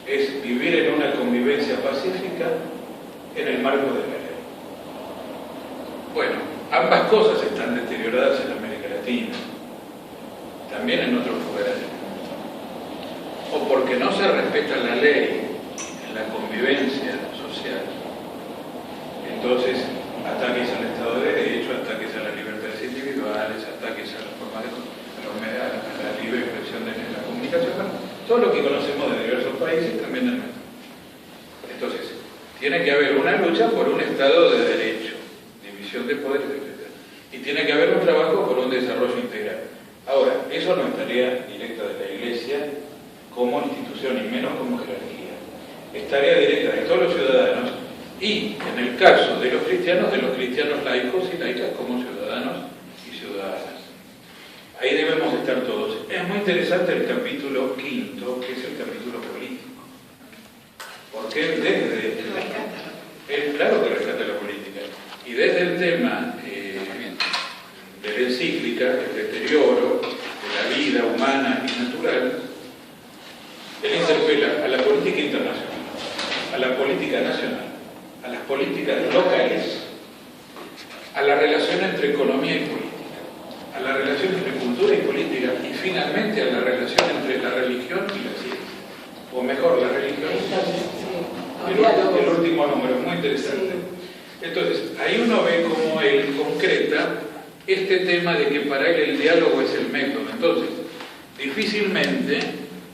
es vivir en una convivencia pacífica en el marco de la ley. Bueno, ambas cosas están deterioradas en América Latina, también en otros lugares del mundo. O porque no se respeta la ley en la convivencia social, entonces ataques al Estado de Derecho, ataques a las libertades individuales, ataques a las formas de a la libre expresión de la comunicación, todo lo que conocemos de diversos países, también del nuestro. Entonces, tiene que haber una lucha por un Estado de Derecho, división de poderes, etc. Y tiene que haber un trabajo con desarrollo integral. Ahora, eso no es tarea directa de la Iglesia como institución y menos como jerarquía. Es tarea directa de todos los ciudadanos y, en el caso de los cristianos laicos y laicas como ciudadanos y ciudadanas. Ahí debemos estar todos. Es muy interesante el capítulo 5, que es el capítulo político. Porque desde... claro que rescata la política. Y desde el tema de la encíclica, el deterioro de la vida humana y natural, él interpela a la política internacional, a la política nacional, a las políticas locales, a la relación entre economía y política, a la relación entre cultura y política y finalmente a la relación entre la religión y la ciencia. O mejor, la religión y la ciencia. El último número, muy interesante. Entonces, ahí uno ve cómo él concreta este tema de que para él el diálogo es el método. Entonces, difícilmente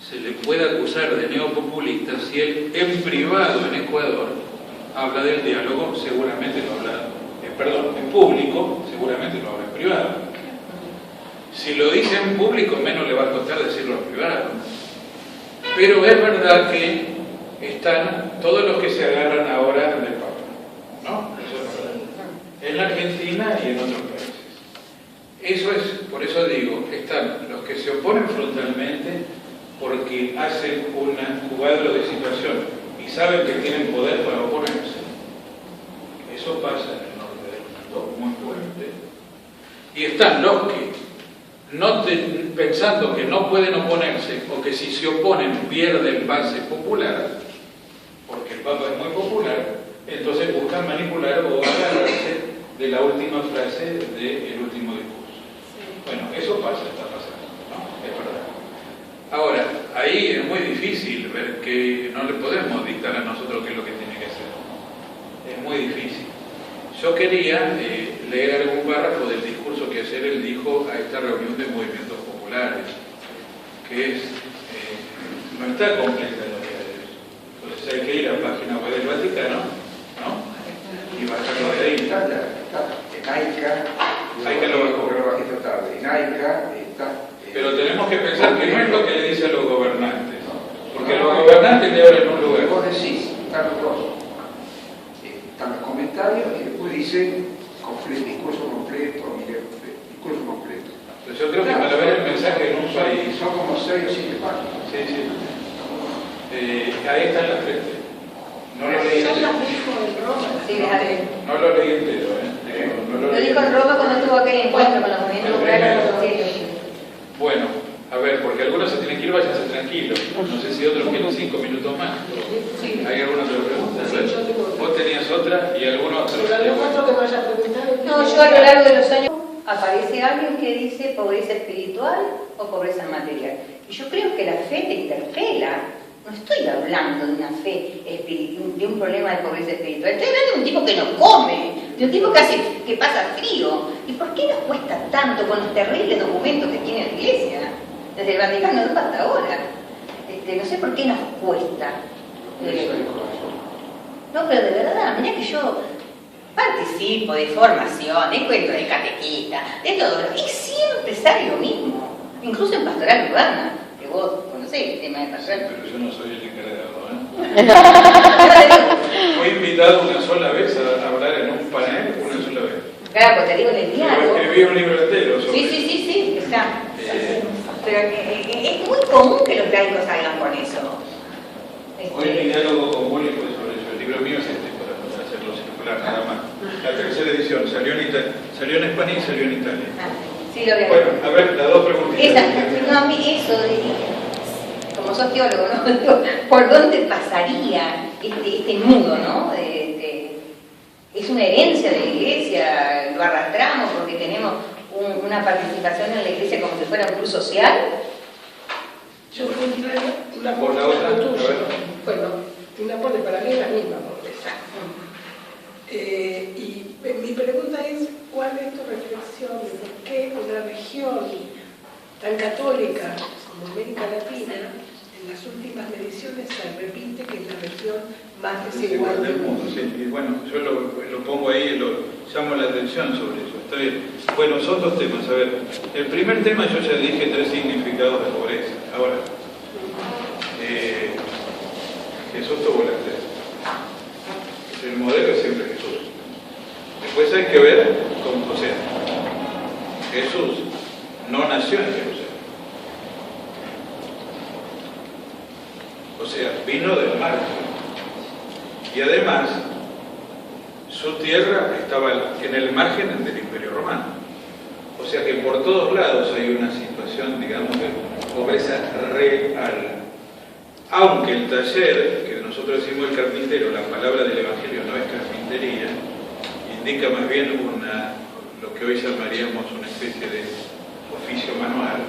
se le puede acusar de neopopulista si él en privado en Ecuador habla del diálogo, seguramente lo habla, en público, seguramente lo habla en privado. Si lo dice en público, menos le va a costar decirlo en privado. Pero es verdad que están todos los que se agarran ahora del Papa, ¿no? Eso es verdad. En la Argentina y en otros países. Eso es, por eso digo, están los que se oponen frontalmente porque hacen un cuadro de situación y saben que tienen poder para oponerse. Eso pasa en el norte del mundo muy fuerte. Y están los que, pensando que no pueden oponerse o que si se oponen pierden base popular, porque el Papa es muy popular, entonces buscan manipular o agarrarse de la última frase del último discurso. Bueno, eso pasa, está pasando, ¿no? Es verdad. Ahora, ahí es muy difícil ver que no le podemos dictar a nosotros qué es lo que tiene que hacer. Es muy difícil. Yo quería leer algún párrafo del discurso que ayer él dijo a esta reunión de movimientos populares, que es, no está completa en lo que hay. Entonces hay que ir a la página web del Vaticano, ¿no? Y bajarlo de ahí. Está en AICA, AICA lo bajó. Lo bajé esta tarde. En AICA está... Pero tenemos que pensar que no es lo que le dice a los gobernantes, porque los gobernantes le abren un lugar. Vos decís, están los dos. Están los comentarios y después dicen discurso completo, discurso completo. Pero yo creo que para ver el mensaje en un país... Son como 6 o 7 páginas. Sí, sí. Ahí están las tres. No lo leí entero. Sí, déjame. No lo leí entero, Lo dijo en Roma cuando estuvo aquel encuentro con los movimientos populares. Bueno, a ver, porque algunos se tienen que ir, váyanse tranquilos. No sé si otros quieren 5 minutos más. ¿Hay alguna otra pregunta? Vos tenías otra y algunos otros. No, yo a lo largo de los años aparece alguien que dice pobreza espiritual o pobreza material. Y yo creo que la fe te interpela. No estoy hablando de una fe espiritual, de un problema de pobreza espiritual. Estoy hablando de un tipo que no come, de un tipo que pasa frío. ¿Y por qué nos cuesta tanto con los terribles documentos que tiene la Iglesia? Desde el Vaticano II hasta ahora. No sé por qué nos cuesta. No, pero de verdad, mirá que yo participo de formación, de encuentros de catequista, de todo. Y siempre sale lo mismo. Incluso en pastoral urbana, que vos conocés el tema de pastoral. Pero yo no soy el encargado, Fui invitado una sola vez a hablar en un panel, una sola vez. Claro, pues te digo en el diálogo. Yo escribí un libro entero sobre Sí, está. Pero es muy común que los laicos salgan con eso. Hoy mi diálogo con Mónica fue sobre eso. El libro mío es para hacerlo circular, nada más. La tercera edición salió en España y salió en Italia. Sí, lo veo. Bueno, a ver, las dos preguntitas. No, a mí eso, como sos teólogo, ¿no? ¿Por dónde pasaría este nudo, no? Es una herencia de la Iglesia, lo arrastramos porque tenemos una participación en la Iglesia como si fuera un club social. Yo encontré una Por la otra, bueno, una pone para mí la misma pobreza. Y mi pregunta es, ¿cuál es tu reflexión de por qué una región tan católica como América Latina, en las últimas mediciones se repite que es la región más desigual del mundo? Sí, y bueno, yo lo pongo ahí, llamo la atención sobre eso. Está bien. Bueno, son dos temas. A ver, el primer tema yo ya dije 3 significados de pobreza. Ahora, Jesús tuvo las 3. El modelo es siempre Jesús. Después hay que ver cómo, o sea, Jesús no nació en Jerusalén. O sea, vino del mar. Y además, su tierra estaba en el margen del Imperio Romano. O sea que por todos lados hay una situación, digamos, de pobreza real. Aunque el taller, que nosotros decimos el carpintero, la palabra del Evangelio no es carpintería, indica más bien lo que hoy llamaríamos una especie de oficio manual.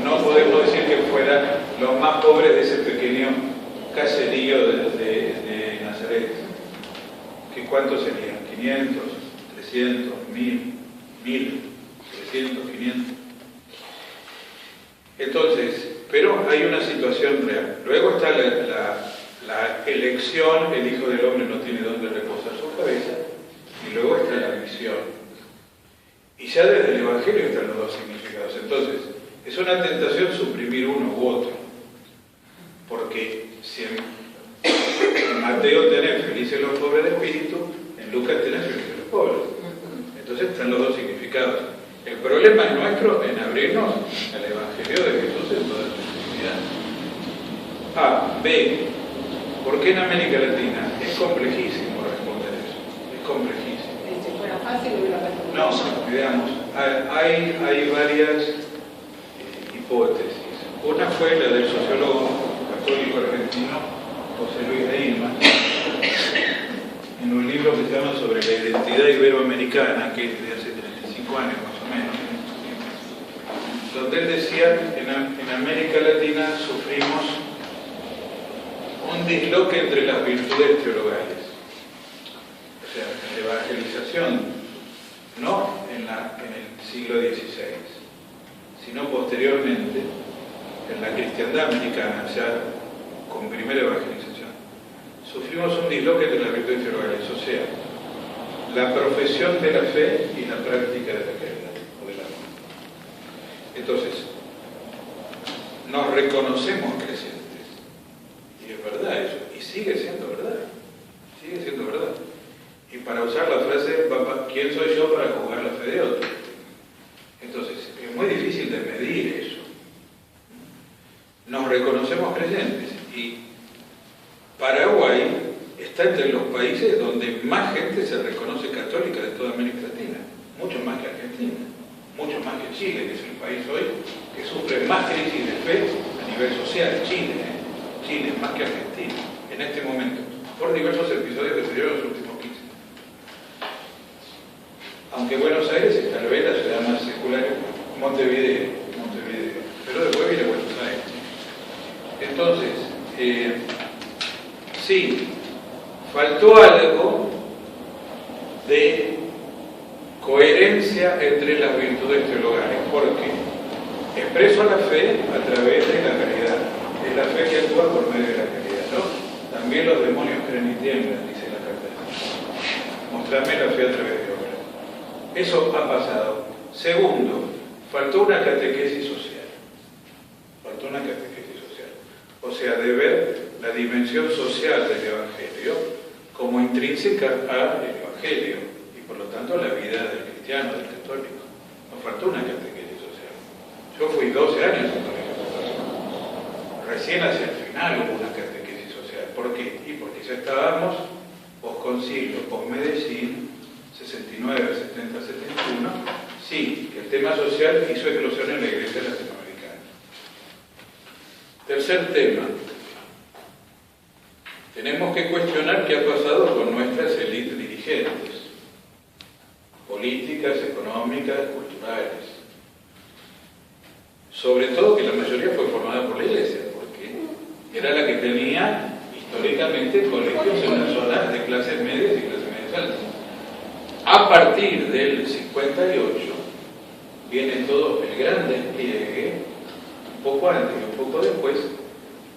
No podemos decir que fuera los más pobres de ese pequeño caserío de Nazaret. ¿Que cuántos serían? 500, 300, 1000, 300, 500. Entonces, pero hay una situación real. Luego está la elección, el Hijo del Hombre no tiene dónde reposar su cabeza, y luego está la misión. Y ya desde el Evangelio están los dos significados. Entonces, es una tentación suprimir uno u otro. Porque si en Mateo tenés felices los pobres de espíritu, en Lucas tenés felices los pobres. Entonces están los dos significados. El problema es nuestro en abrirnos al Evangelio de Jesús en toda su intimidad. A. B. ¿Por qué en América Latina? Es complejísimo responder eso. Es complejísimo. Si fuera fácil, hubiera respondido. No, veamos. Hay varias hipótesis. Una fue la del sociólogo católico argentino José Luis Heyman, en un libro que se llama Sobre la identidad iberoamericana, que es de hace 35 años más o menos, donde él decía que en América Latina sufrimos un disloque entre las virtudes teologales. O sea, la evangelización, no en el siglo XVI, sino posteriormente en la cristiandad americana, ya con primera evangelización, sufrimos un disloque entre las virtudes teologales, o sea, la profesión de la fe y la práctica de la caridad o del amor. Entonces, nos reconocemos creyentes, y es verdad eso, y sigue siendo verdad, sigue siendo verdad. Y para usar la frase, ¿quién soy yo para juzgar la fe de otro? Entonces, es muy difícil de medir eso. Nos reconocemos creyentes, y Paraguay está entre los países donde más gente se reconoce católica de toda América Latina, mucho más que Argentina, mucho más que Chile, que es el país hoy que sufre más crisis de fe a nivel social. Chile más que Argentina en este momento, por diversos episodios que se dieron en los últimos 15. Aunque Buenos Aires es tal vez la ciudad más secular, Montevideo, pero después viene Buenos Aires. Entonces, sí, faltó algo de coherencia entre las virtudes teologales, porque expreso la fe a través de la caridad, es la fe que actúa por medio de la caridad, ¿no? También los demonios creen y tiemblan, dice la carta. Mostrarme la fe a través de obras. Eso ha pasado. Segundo, faltó una catequesis social. O sea, de ver la dimensión social del Evangelio como intrínseca al Evangelio y por lo tanto a la vida del cristiano, del católico. Nos faltó una catequesis social. Yo fui 12 años en colegio católico. Recién hacia el final hubo una catequesis social. ¿Por qué? Y porque ya estábamos posconcilio, posmedellín, 69, 70, 71. Sí, que el tema social hizo eclosión en la iglesia latinoamericana. Tercer tema. Tenemos que cuestionar qué ha pasado con nuestras élites dirigentes, políticas, económicas, culturales. Sobre todo que la mayoría fue formada por la iglesia, porque era la que tenía históricamente colegios en las zonas de clases medias y clases medias altas. A partir del 58 viene todo el gran despliegue, un poco antes y un poco después,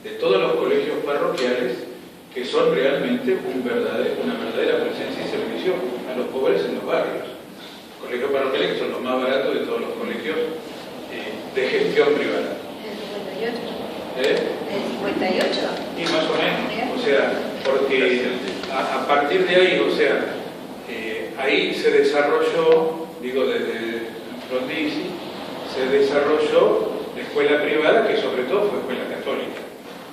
de todos los colegios parroquiales que son realmente una verdadera presencia y servicio a los pobres en los barrios. colegios parroquiales que son los más baratos de todos los colegios de gestión privada. ¿El 58? Y más o menos, o sea, porque a partir de ahí, o sea, ahí se desarrolló, digo desde Frondizi, se desarrolló la escuela privada, que sobre todo fue escuela católica.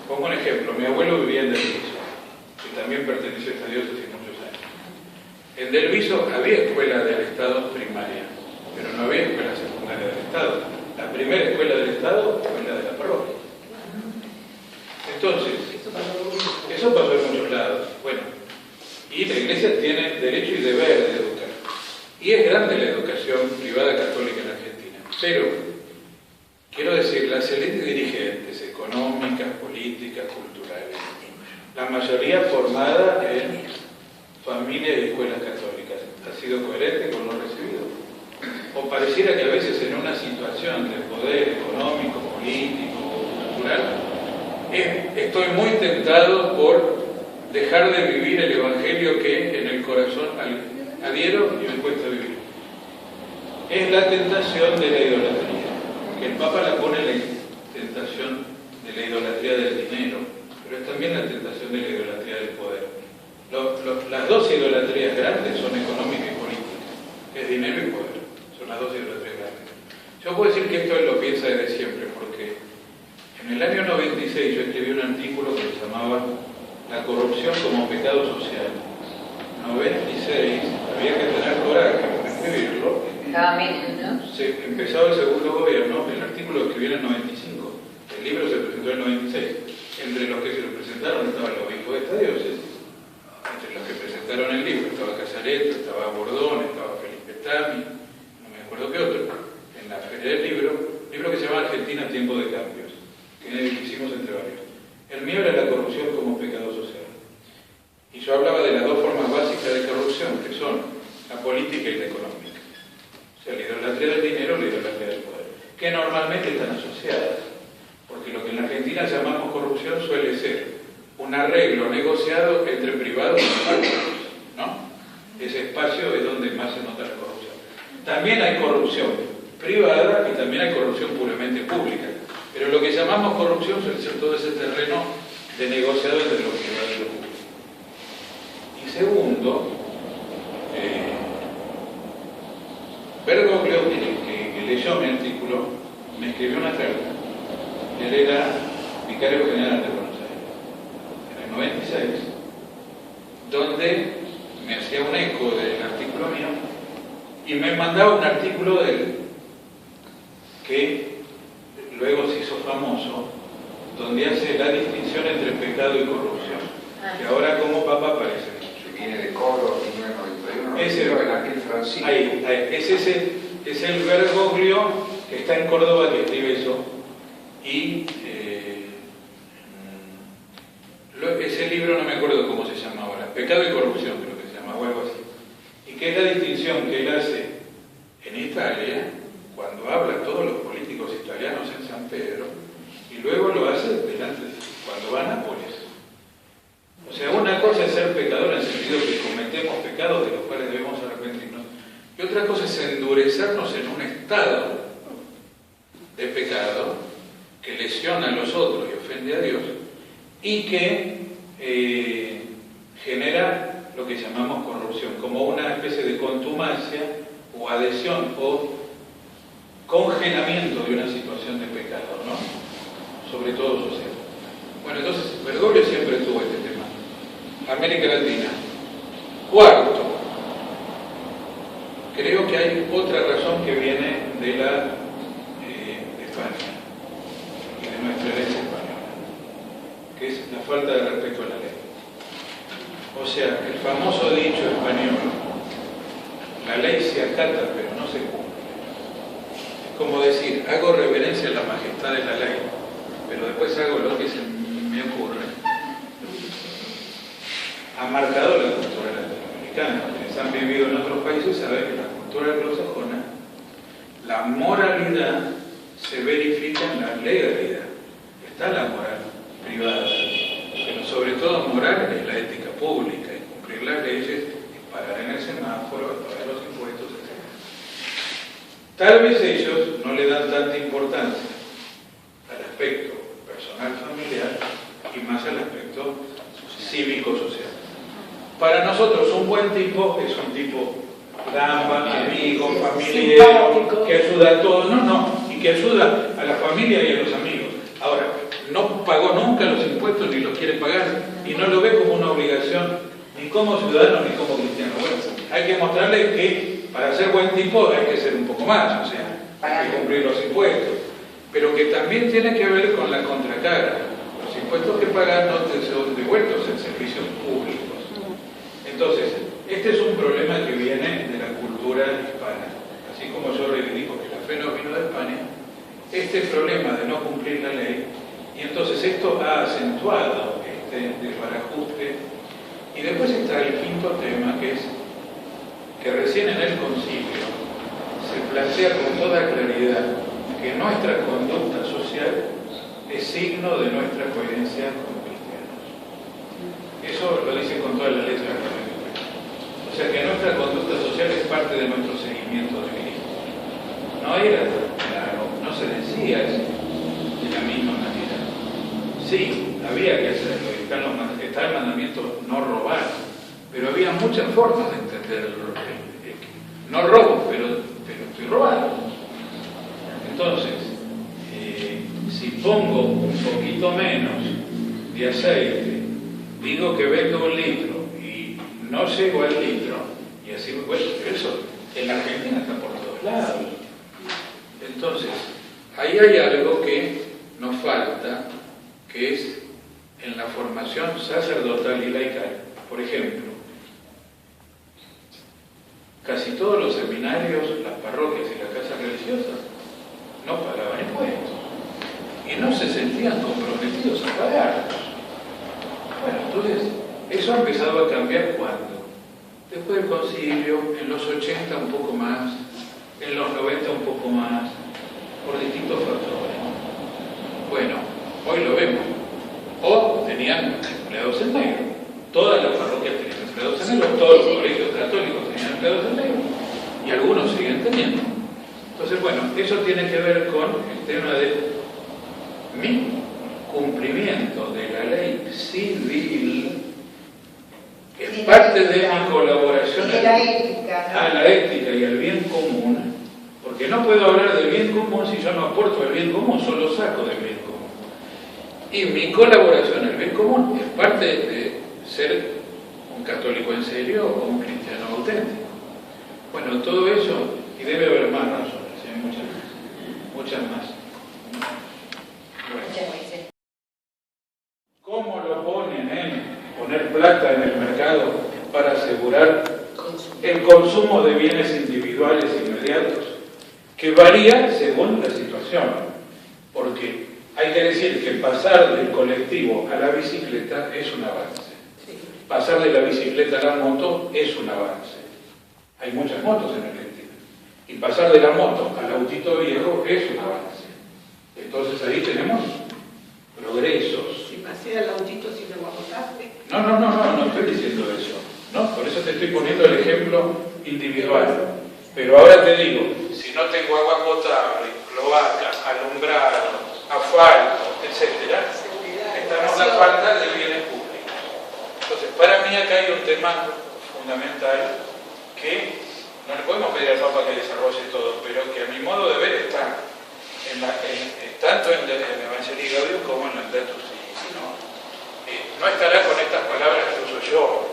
Pongo un ejemplo, mi abuelo vivía en Del Viso, que también perteneció a esta diócesis muchos años. En Del Viso había escuela del Estado primaria, pero no había escuela secundaria del Estado. La primera escuela del Estado fue la de la parroquia. Entonces, eso pasó en muchos lados. Bueno, y la Iglesia tiene derecho y deber de educar. Y es grande la educación privada católica en Argentina. Pero, quiero decir, las élites dirigentes económicas, políticas, culturales, la mayoría formada en familias y escuelas católicas, ha sido coherente con lo recibido. O pareciera que a veces en una situación de poder económico, político, cultural, estoy muy tentado por dejar de vivir el evangelio que en el corazón adhiero y me cuesta vivir. Es la tentación de la idolatría, que el Papa la pone la tentación de la idolatría del dinero, pero es también la tentación de la idolatría del poder. Las dos idolatrías grandes son económica y política, es dinero y poder, son las dos idolatrías grandes. Yo puedo decir que esto él lo piensa desde siempre, porque en el año 96 yo escribí un artículo que se llamaba La corrupción como pecado social. 96, había que tener coraje para escribirlo. Estaba menos, ¿no? Se empezaba el segundo gobierno, el artículo lo escribí en el 95, el libro se presentó en el 96. Entre los que se lo presentaron estaba el obispo de esta diócesis, entre los que presentaron el libro estaba Casareto, estaba Bordón, estaba Felipe Tami, no me acuerdo qué otro, en la feria del libro que se llama Argentina, tiempo de cambios, que hicimos entre varios. El mío era la corrupción como pecado social. Y yo hablaba de las dos formas básicas de corrupción, que son la política y la económica. O sea, la idolatría del dinero y la idolatría del poder, que normalmente están asociadas. Porque lo que en la Argentina llamamos corrupción suele ser un arreglo negociado entre privados y públicos, ¿no? Ese espacio es donde más se nota la corrupción. También hay corrupción privada y también hay corrupción puramente pública. Pero lo que llamamos corrupción suele ser todo ese terreno de negociado entre lo privado y lo público. Y segundo, Bergoglio, que leyó mi artículo, me escribió una carta. Él era vicario general de Buenos Aires, en el 96, donde me hacía un eco del artículo mío y me mandaba un artículo de él que luego se hizo famoso, donde hace la distinción entre pecado y corrupción, que ahora como Papa aparece mucho. Viene de Córdoba, 1991, en aquel Francisco. Es el Bergoglio que está en Córdoba que escribe eso, y ese libro no me acuerdo cómo se llama ahora, Pecado y Corrupción creo que se llama, o algo así, y que es la distinción que él hace en Italia, cuando hablan todos los políticos italianos en San Pedro, y luego lo hace cuando va a Nápoles. O sea, una cosa es ser pecador en el sentido que cometemos pecados de los cuales debemos arrepentirnos, y otra cosa es endurecernos en un estado de pecado que lesiona a los otros y ofende a Dios, y que genera lo que llamamos corrupción, como una especie de contumacia o adhesión o congelamiento de una situación de pecado, ¿no? Sobre todo social. Bueno, entonces, Bergoglio siempre tuvo este tema. América Latina. Cuarto, creo que hay otra razón que viene de España y de nuestra herencia española, que es la falta de respeto a la ley. O sea, el famoso dicho español, la ley se acata pero no se cumple. Es como decir, hago reverencia a la majestad de la ley, pero después hago lo que se me ocurre. Ha marcado la cultura latinoamericana. Quienes han vivido en otros países saben que en la cultura anglosajona la moralidad se verifica en la legalidad. Está la moral privada, pero sobre todo moral es la ética pública, y cumplir las leyes, y pagar en el semáforo, pagar los impuestos, etc. Tal vez ellos no le dan tanta importancia al aspecto personal familiar y más al aspecto cívico-social. Para nosotros un buen tipo es un tipo gamba, amigo, familiar, que ayuda a todos, y que ayuda a la familia y a los amigos. Ahora, no pagó nunca los impuestos ni los quiere pagar y no lo ve como una obligación ni como ciudadano ni como cristiano. Bueno, hay que mostrarle que para ser buen tipo hay que ser un poco más, o sea, hay que cumplir los impuestos, pero que también tiene que ver con la contracara. Los impuestos que pagan no te son devueltos en servicios públicos. Entonces, este es un problema que viene de la cultura hispana. Así como yo reivindico que la fe no vino de España, este problema de no cumplir la ley, y entonces esto ha acentuado este desbarajuste. Y después está el quinto tema, que es que recién en el concilio se plantea con toda claridad que nuestra conducta social es signo de nuestra coherencia como cristianos. Eso lo dice con toda la letra de la Biblia. O sea que nuestra conducta social es parte de nuestro seguimiento de Cristo. No era claro, no se decía eso de la misma manera. Sí, había que hacerlo, está el mandamiento no robar, pero había muchas formas de entenderlo. No robo, pero estoy robando. Entonces, si pongo un poquito menos de aceite, digo que vendo 1 litro y no llego al litro, y así, bueno, eso en la Argentina está por todos lados. Entonces, ahí hay algo que nos falta, que es en la formación sacerdotal y laical. Por ejemplo, casi todos los seminarios, las parroquias y las casas religiosas no pagaban impuestos y no se sentían comprometidos a pagarlos. Bueno, entonces, eso ha empezado a cambiar ¿cuándo? Después del concilio, en los 80 un poco más, en los 90 un poco más, por distintos factores. Bueno, hoy lo vemos. O tenían empleados en negro. Todas las parroquias tenían empleados en negro, todos los colegios católicos tenían empleados en negro, y algunos siguen teniendo. Entonces, bueno, eso tiene que ver con el tema de mi cumplimiento de la ley civil, que es parte de mi colaboración a la ética, a la ética y al bien común, porque no puedo hablar del bien común si yo no aporto al bien común, solo saco del bien común. Y mi colaboración al bien común es parte de ser un católico en serio o un cristiano auténtico. Bueno, todo eso, y debe haber más razones, muchas más. Bueno. ¿Cómo lo ponen en poner plata en el mercado para asegurar el consumo de bienes individuales inmediatos? Que varía según la situación, porque hay que decir que pasar del colectivo a la bicicleta es un avance. Pasar de la bicicleta a la moto es un avance. Hay muchas motos en Argentina. Y pasar de la moto al autito viejo es un avance. Entonces ahí tenemos progresos. Si pasé al autito sin agua potable. No estoy diciendo eso. No, por eso te estoy poniendo el ejemplo individual. Pero ahora te digo, si no tengo agua potable, cloaca, alumbrado, asfalto, etc., estamos a la falta de bienes públicos. Entonces, para mí acá hay un tema fundamental que no le podemos pedir al Papa que desarrolle todo, pero que a mi modo de ver está tanto en el Evangelii Gaudium como en el Laudato Si', ¿no? No estará con estas palabras que uso yo: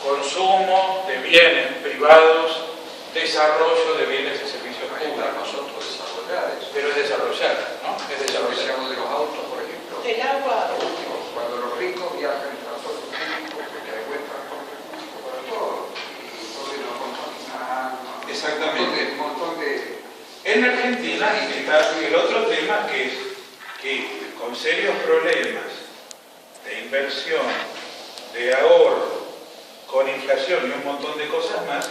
consumo de bienes privados, desarrollo de bienes y servicios públicos. Nosotros desarrollar eso. Pero es desarrollar, ¿no? Es desarrollar. Decíamos de los autos, por ejemplo. Del agua. Cuando los ricos viajan en transporte público, porque hay buen transporte público para todos, y todos no contaminan. Exactamente. Un montón de... En Argentina está el otro tema, que es que con serios problemas de inversión, de ahorro, con inflación y un montón de cosas más,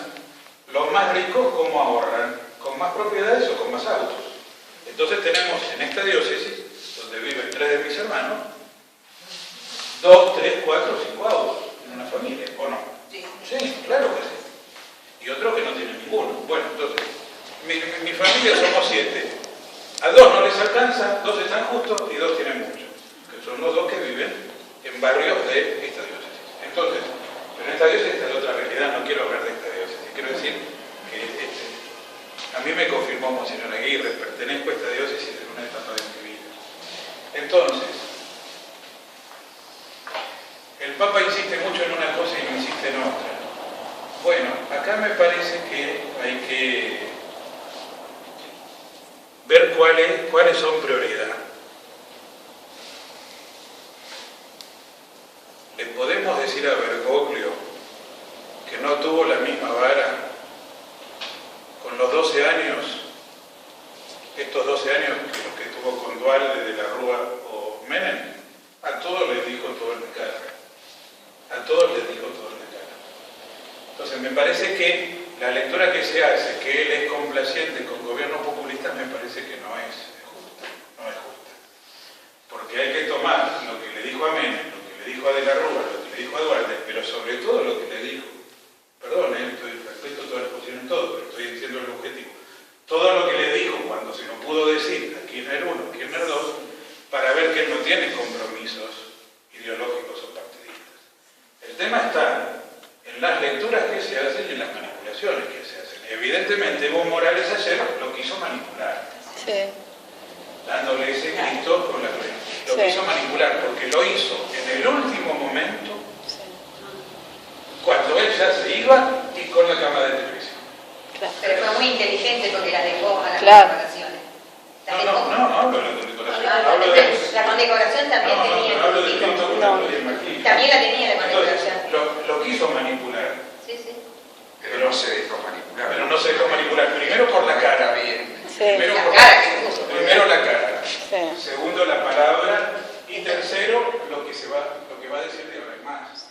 los más ricos, ¿cómo ahorran? ¿Con más propiedades o con más autos? Entonces tenemos en esta diócesis, donde viven 3 de mis hermanos, 2, 3, 4, 5 autos en una familia, ¿o no? Sí. Sí, claro que sí. Y otros que no tienen ninguno. Bueno, entonces, mi familia somos 7. A 2 no les alcanza, 2 están justos y 2 tienen mucho. Que son los 2 que viven en barrios de esta diócesis. Entonces, pero en esta diócesis está otra realidad, no quiero hablar de esta diócesis. Quiero decir que a mí me confirmó Monseñor Aguirre, pertenezco a esta diócesis en una etapa de mi vida. Entonces, el Papa insiste mucho en una cosa y no insiste en otra. Bueno, acá me parece que hay que ver cuáles son prioridad. Le podemos decir a Bergoglio que no tuvo la misma vara con los 12 años, estos 12 años que los que tuvo con Dualde, de la Rúa o Menem. A todos les dijo todo en la cara. A todos les dijo todo en la cara. Entonces me parece que la lectura que se hace, que él es complaciente con gobiernos populistas, me parece que no es justa. No es justa. Porque hay que tomar lo que le dijo a Menem, lo que le dijo a De la Rúa, lo que le dijo a Dualde, pero sobre todo lo que le dijo. Perdón, respeto todas las posiciones, todo, pero estoy diciendo el objetivo. Todo lo que le dijo cuando se lo pudo decir a Kirchner 1, Kirchner 2, para ver que él no tiene compromisos ideológicos o partidistas. El tema está en las lecturas que se hacen y en las manipulaciones que se hacen. Evidentemente Evo Morales ayer lo quiso manipular. Sí. Dándole ese Cristo con la cruz. Lo quiso manipular porque lo hizo en el último momento, cuando él ya se iba y con la cámara de televisión. Claro. Pero fue muy inteligente porque la dejó a las Claro. condecoraciones. No hablo de la condecoración. Hablo de... La condecoración también tenía hablo del el Cristo con la cruz y el martillo. También la tenía la Entonces, condecoración. lo quiso manipular. Sí, sí. Pero no se dejó manipular. Pero no se dejó manipular. Primero por la cara. Bien. Sí. Primero, La por cara que puso. primero la cara. Sí. Segundo la palabra. Y tercero lo que va a decir de ahora en más.